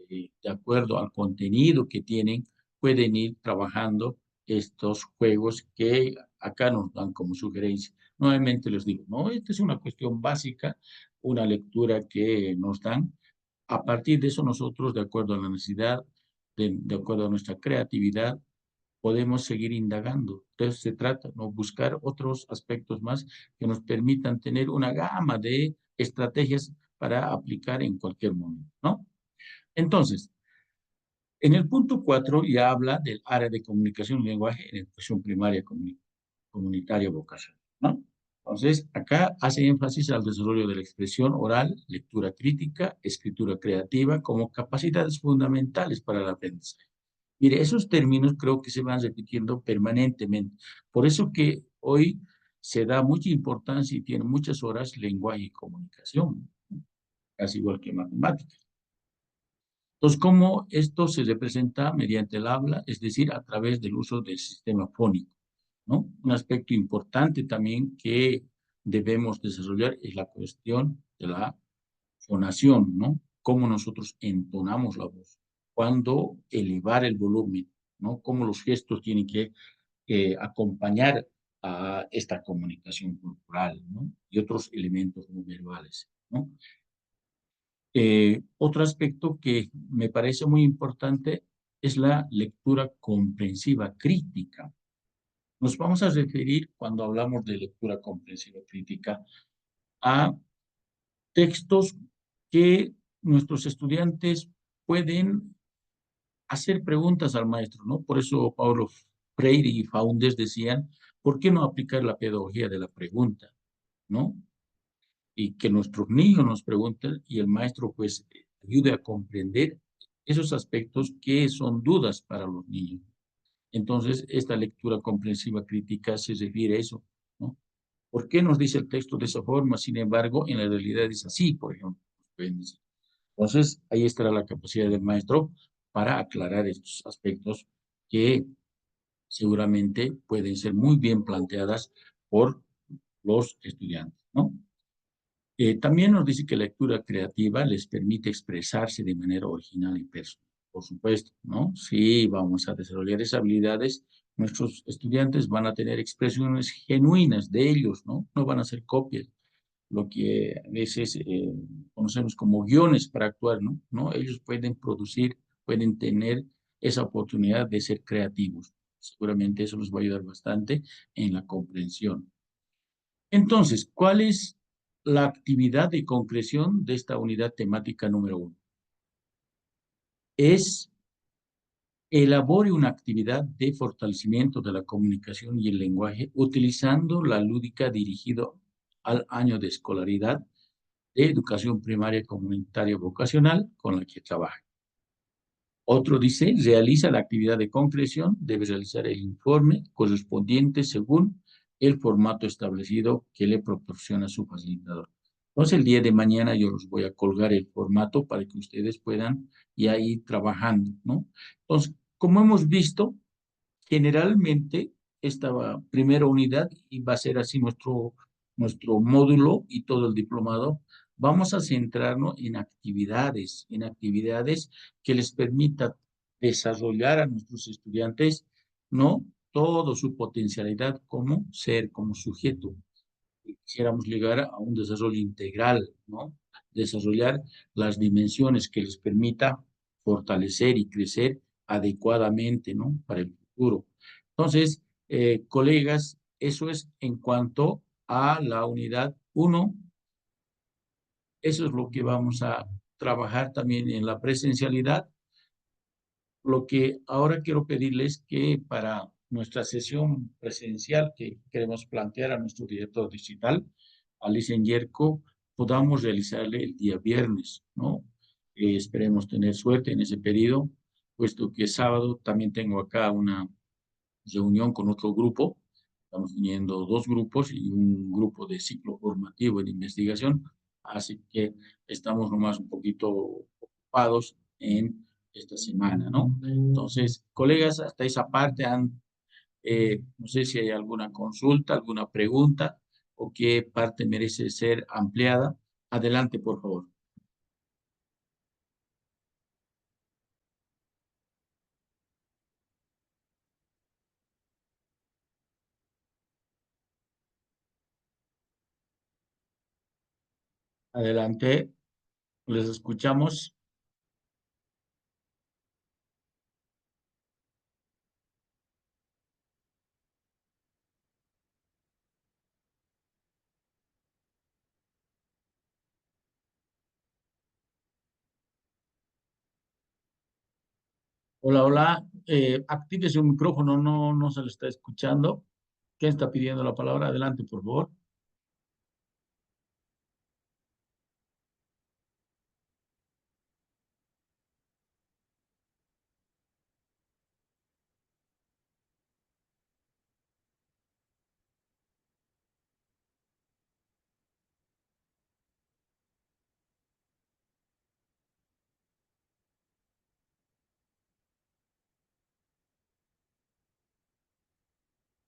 de acuerdo al contenido que tienen, pueden ir trabajando estos juegos que acá nos dan como sugerencia. Nuevamente les digo, no, esta es una cuestión básica, una lectura que nos dan. A partir de eso nosotros, de acuerdo a la necesidad, de acuerdo a nuestra creatividad, podemos seguir indagando. De eso se trata, ¿no? Buscar otros aspectos más que nos permitan tener una gama de estrategias para aplicar en cualquier momento, ¿no? Entonces, en el punto 4 ya habla del área de comunicación y lenguaje en educación primaria comunitaria vocacional, ¿no? Entonces, acá hace énfasis al desarrollo de la expresión oral, lectura crítica, escritura creativa como capacidades fundamentales para el aprendizaje. Mire, esos términos creo que se van repitiendo permanentemente. Por eso que hoy se da mucha importancia y tiene muchas horas lenguaje y comunicación, casi igual que matemáticas. Entonces, ¿cómo esto se representa mediante el habla? Es decir, a través del uso del sistema fónico, ¿no? Un aspecto importante también que debemos desarrollar es la cuestión de la fonación, ¿no? Cómo nosotros entonamos la voz, cuándo elevar el volumen, ¿no? Cómo los gestos tienen que acompañar a esta comunicación corporal, ¿no? Y otros elementos no verbales, ¿no? Otro aspecto que me parece muy importante es la lectura comprensiva crítica. Nos vamos a referir, cuando hablamos de lectura comprensiva crítica, a textos que nuestros estudiantes pueden hacer preguntas al maestro, ¿no? Por eso Paulo Freire y Faundes decían, ¿por qué no aplicar la pedagogía de la pregunta, ¿no? Y que nuestros niños nos pregunten y el maestro pues ayude a comprender esos aspectos que son dudas para los niños. Entonces, esta lectura comprensiva crítica se refiere a eso, ¿no? ¿Por qué nos dice el texto de esa forma? Sin embargo, en la realidad es así, por ejemplo. Entonces, ahí estará la capacidad del maestro para aclarar estos aspectos que seguramente pueden ser muy bien planteadas por los estudiantes, ¿no? También nos dice que la lectura creativa les permite expresarse de manera original y personal, por supuesto, ¿no? Sí, vamos a desarrollar esas habilidades. Nuestros estudiantes van a tener expresiones genuinas de ellos, ¿no? No van a ser copias, lo que a veces conocemos como guiones para actuar, ¿no? ¿No? Ellos pueden producir, pueden tener esa oportunidad de ser creativos. Seguramente eso nos va a ayudar bastante en la comprensión. Entonces, ¿cuál es la actividad de concreción de esta unidad temática número 1? Es elabore una actividad de fortalecimiento de la comunicación y el lenguaje utilizando la lúdica dirigido al año de escolaridad de educación primaria comunitaria vocacional con la que trabaja. Otro dice, realiza la actividad de concreción, debe realizar el informe correspondiente según el formato establecido que le proporciona su facilitador. Entonces, el día de mañana yo los voy a colgar el formato para que ustedes puedan ya ir trabajando, ¿no? Entonces, como hemos visto, generalmente esta primera unidad, y va a ser así nuestro módulo y todo el diplomado, vamos a centrarnos en actividades que les permita desarrollar a nuestros estudiantes, ¿no? Toda su potencialidad como ser, como sujeto. Quisiéramos llegar a un desarrollo integral, ¿no? Desarrollar las dimensiones que les permita fortalecer y crecer adecuadamente, ¿no? Para el futuro. Entonces, colegas, eso es en cuanto a la unidad 1. Eso es lo que vamos a trabajar también en la presencialidad. Lo que ahora quiero pedirles que para nuestra sesión presencial que queremos plantear a nuestro director digital, Alicia Yerko, podamos realizarle el día viernes, ¿no? Esperemos tener suerte en ese periodo, puesto que sábado también tengo acá una reunión con otro grupo. Estamos teniendo dos grupos y un grupo de ciclo formativo de investigación, así que estamos nomás un poquito ocupados en esta semana, ¿no? Entonces, colegas, hasta esa parte no sé si hay alguna consulta, alguna pregunta o qué parte merece ser ampliada. Adelante, por favor. Adelante, les escuchamos. Hola, hola. Active su micrófono, no se le está escuchando. ¿Quién está pidiendo la palabra? Adelante, por favor.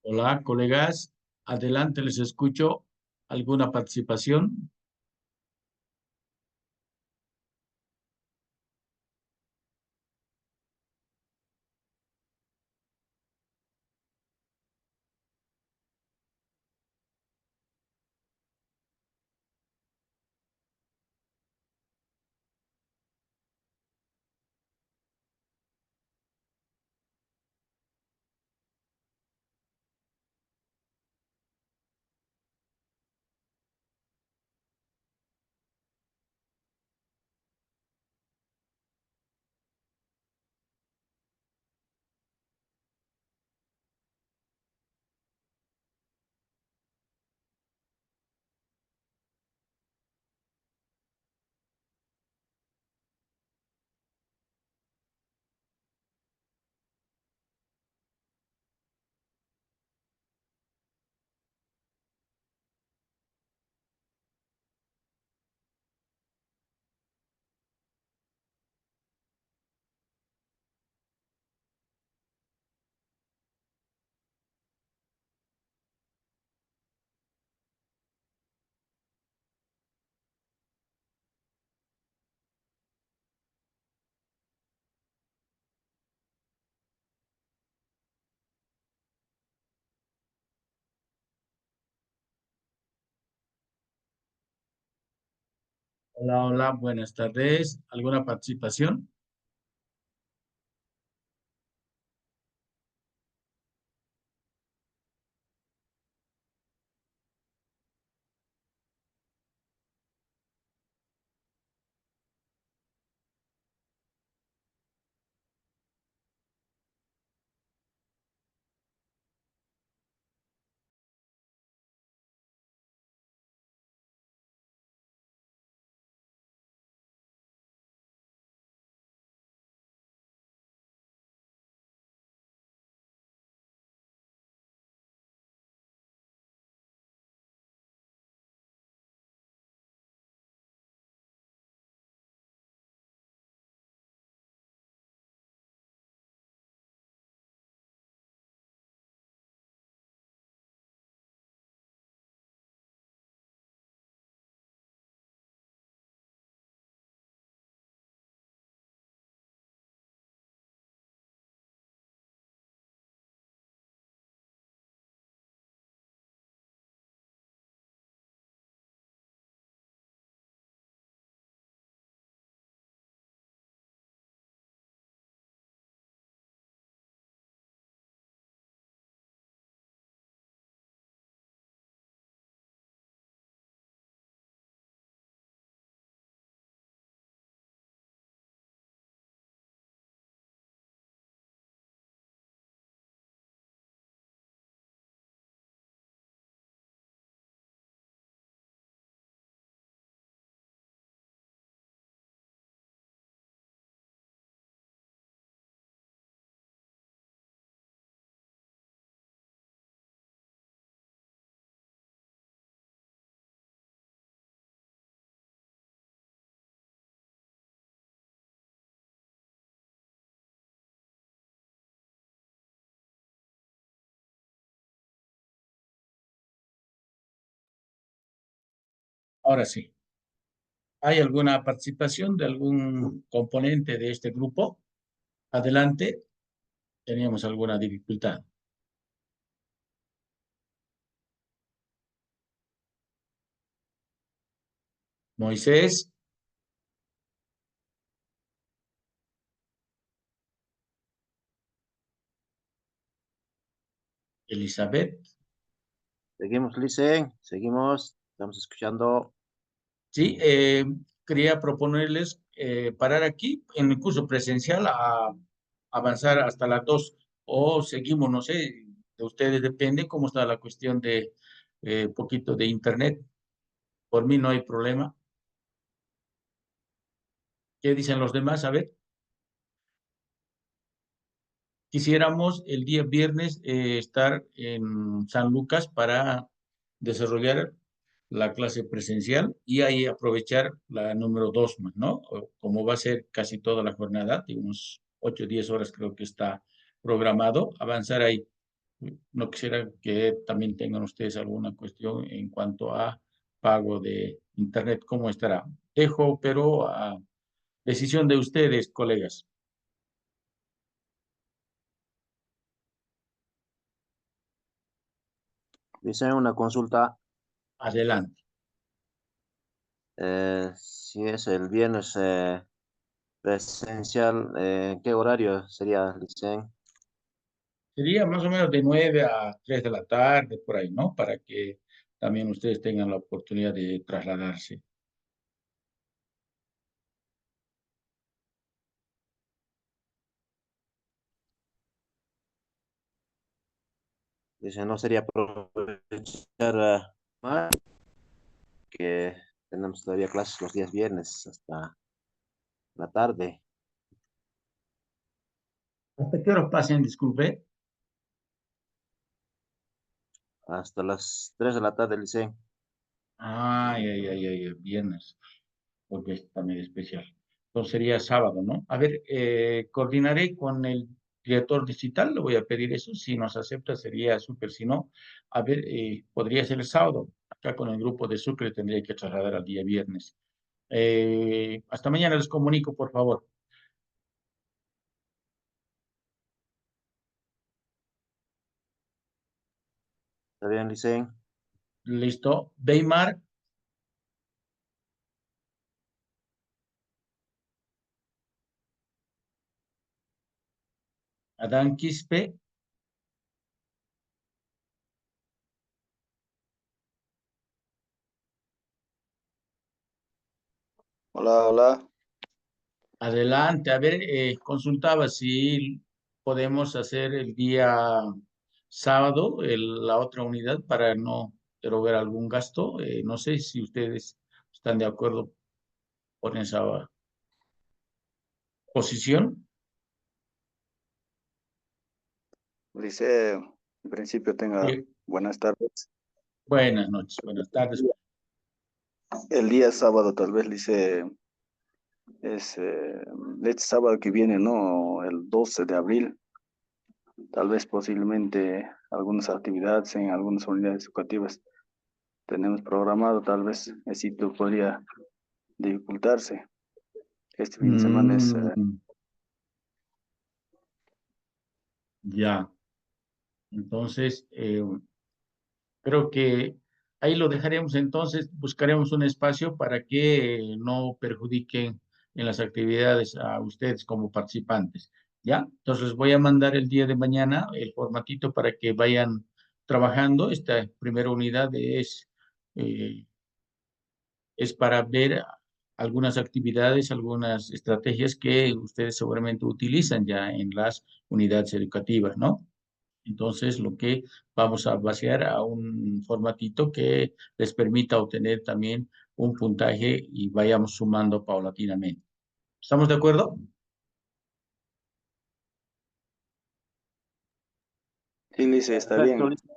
Hola, colegas. Adelante, les escucho. ¿Alguna participación? Hola, hola, buenas tardes. ¿Alguna participación? Ahora sí. ¿Hay alguna participación de algún componente de este grupo? Adelante. Teníamos alguna dificultad. Moisés, Elizabeth. Seguimos, Licen, seguimos, estamos escuchando. Sí, quería proponerles parar aquí en el curso presencial a avanzar hasta las 2 o seguimos, no sé, de ustedes depende cómo está la cuestión de poquito de internet. Por mí no hay problema. ¿Qué dicen los demás? A ver, quisiéramos el día viernes estar en San Lucas para desarrollar la clase presencial y ahí aprovechar la número 2, ¿no? Como va a ser casi toda la jornada, de unos 8 o 10 horas creo que está programado, avanzar ahí. No quisiera que también tengan ustedes alguna cuestión en cuanto a pago de internet, ¿cómo estará? Dejo, pero a decisión de ustedes, colegas. Licen, una consulta. Adelante. Si es el viernes presencial, ¿qué horario sería, Licen? Sería más o menos de 9 a 3 de la tarde, por ahí, ¿no? Para que también ustedes tengan la oportunidad de trasladarse. Dice, no sería aprovechar más que tenemos todavía clases los días viernes hasta la tarde, ¿Hasta qué horas pasen? Disculpe. hasta las 3 de la tarde, Licen. Ay, ay, ay, ay, viernes, porque es también especial. Entonces sería sábado, ¿no? A ver, coordinaré con el director digital, le voy a pedir eso. Si nos acepta, sería súper. Si no, a ver, podría ser el sábado. Acá con el grupo de Sucre tendría que trasladar al día viernes. Hasta mañana les comunico, por favor. ¿Está bien, Licen? Listo. Weimar, Adán Quispe, Hola, hola. adelante. A ver, consultaba si podemos hacer el día sábado la otra unidad para no erogar algún gasto. No sé si ustedes están de acuerdo con esa posición. Dice, en principio tenga Eh, buenas tardes. buenas noches, buenas tardes. El día sábado tal vez dice, es este sábado que viene, ¿no? El 12 de abril. Tal vez posiblemente algunas actividades en algunas unidades educativas tenemos programado, tal vez el sitio podría dificultarse. Este fin de semana es, Mm, ya, entonces creo que ahí lo dejaremos entonces, buscaremos un espacio para que no perjudiquen en las actividades a ustedes como participantes, ¿ya? Entonces voy a mandar el día de mañana el formatito para que vayan trabajando. Esta primera unidad eh, es para ver algunas actividades, algunas estrategias que ustedes seguramente utilizan ya en las unidades educativas, ¿no? Entonces, lo que vamos a vaciar a un formatito que les permita obtener también un puntaje y vayamos sumando paulatinamente. ¿Estamos de acuerdo? sí, dice, está Perfecto, bien. Licen.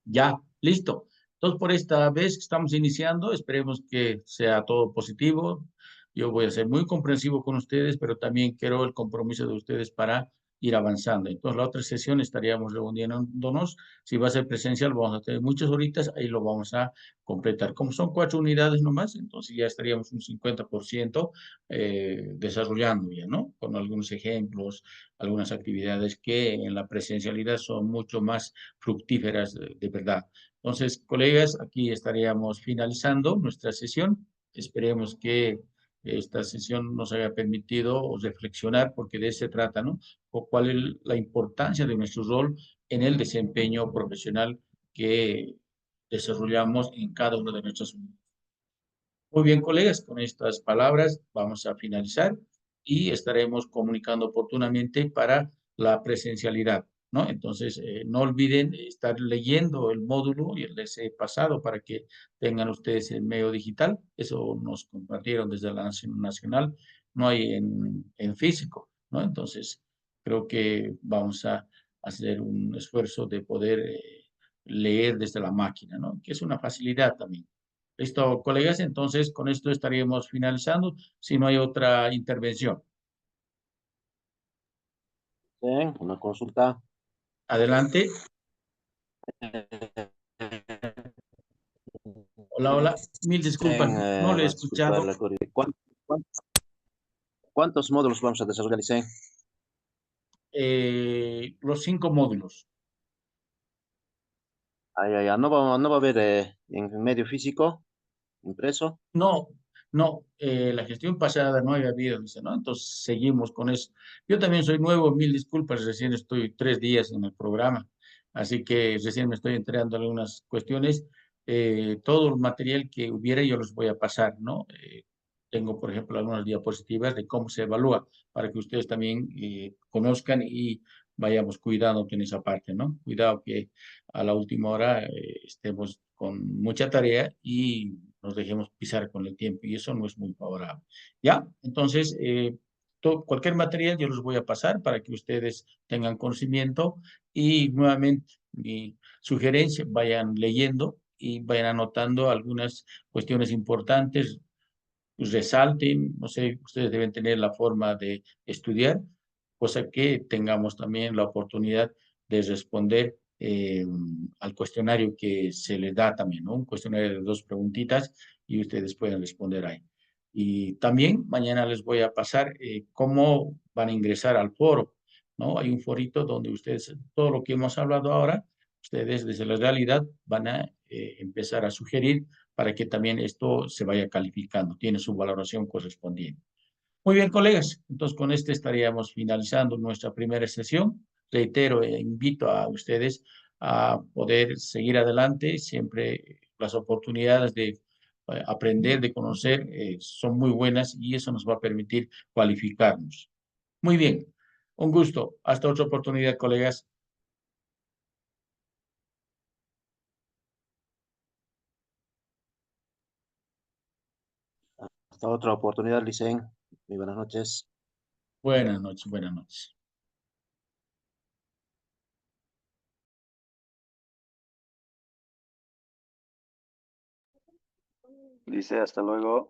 Ya, listo. Entonces, por esta vez que estamos iniciando, esperemos que sea todo positivo. Yo voy a ser muy comprensivo con ustedes, pero también quiero el compromiso de ustedes para ir avanzando. Entonces, la otra sesión estaríamos reuniéndonos. Si va a ser presencial, vamos a tener muchas horitas, ahí lo vamos a completar. Como son 4 unidades nomás, entonces ya estaríamos un 50% desarrollando ya, ¿no? Con algunos ejemplos, algunas actividades que en la presencialidad son mucho más fructíferas de verdad. Entonces, colegas, aquí estaríamos finalizando nuestra sesión. Esperemos que esta sesión nos haya permitido reflexionar, porque de eso se trata, ¿no? O cuál es la importancia de nuestro rol en el desempeño profesional que desarrollamos en cada uno de nuestros unidades. Muy bien, colegas, con estas palabras vamos a finalizar y estaremos comunicando oportunamente para la presencialidad, ¿no? Entonces, no olviden estar leyendo el módulo y el ese pasado para que tengan ustedes el medio digital. Eso nos compartieron desde la Nacional, no hay en físico, ¿no? Entonces, creo que vamos a hacer un esfuerzo de poder leer desde la máquina, ¿no? Que es una facilidad también. Listo, colegas, entonces con esto estaríamos finalizando, si no hay otra intervención. Bien, una consulta. Adelante. Hola, hola. Mil disculpas, Licen, no le he va a disculpar escuchado. la ¿Cuántos módulos vamos a desarrollar, Licen? Los 5 módulos. No va a haber en medio físico impreso. No, no, la gestión pasada no había habido, dice, ¿no? Entonces seguimos con eso. Yo también soy nuevo, mil disculpas, recién estoy 3 días en el programa, así que recién me estoy enterando de algunas cuestiones. Todo el material que hubiera yo los voy a pasar, ¿no? Tengo, por ejemplo, algunas diapositivas de cómo se evalúa, para que ustedes también conozcan y vayamos cuidando en esa parte, ¿no? Cuidado que a la última hora estemos con mucha tarea y nos dejemos pisar con el tiempo y eso no es muy favorable. ¿Ya? Entonces, cualquier material yo los voy a pasar para que ustedes tengan conocimiento y nuevamente mi sugerencia, vayan leyendo y vayan anotando algunas cuestiones importantes, resalten, no sé, ustedes deben tener la forma de estudiar, cosa que tengamos también la oportunidad de responder al cuestionario que se les da también, ¿no? Un cuestionario de 2 preguntitas y ustedes pueden responder ahí. Y también mañana les voy a pasar cómo van a ingresar al foro, ¿no? Hay un forito donde ustedes, todo lo que hemos hablado ahora, ustedes desde la realidad van a empezar a sugerir para que también esto se vaya calificando, tiene su valoración correspondiente. Muy bien, colegas, entonces con este estaríamos finalizando nuestra primera sesión. Reitero, invito a ustedes a poder seguir adelante, siempre las oportunidades de aprender, de conocer, son muy buenas y eso nos va a permitir cualificarnos. Muy bien, un gusto. Hasta otra oportunidad, colegas. Hasta otra oportunidad, Licen. Muy buenas noches. Buenas noches, buenas noches. Dice, hasta luego.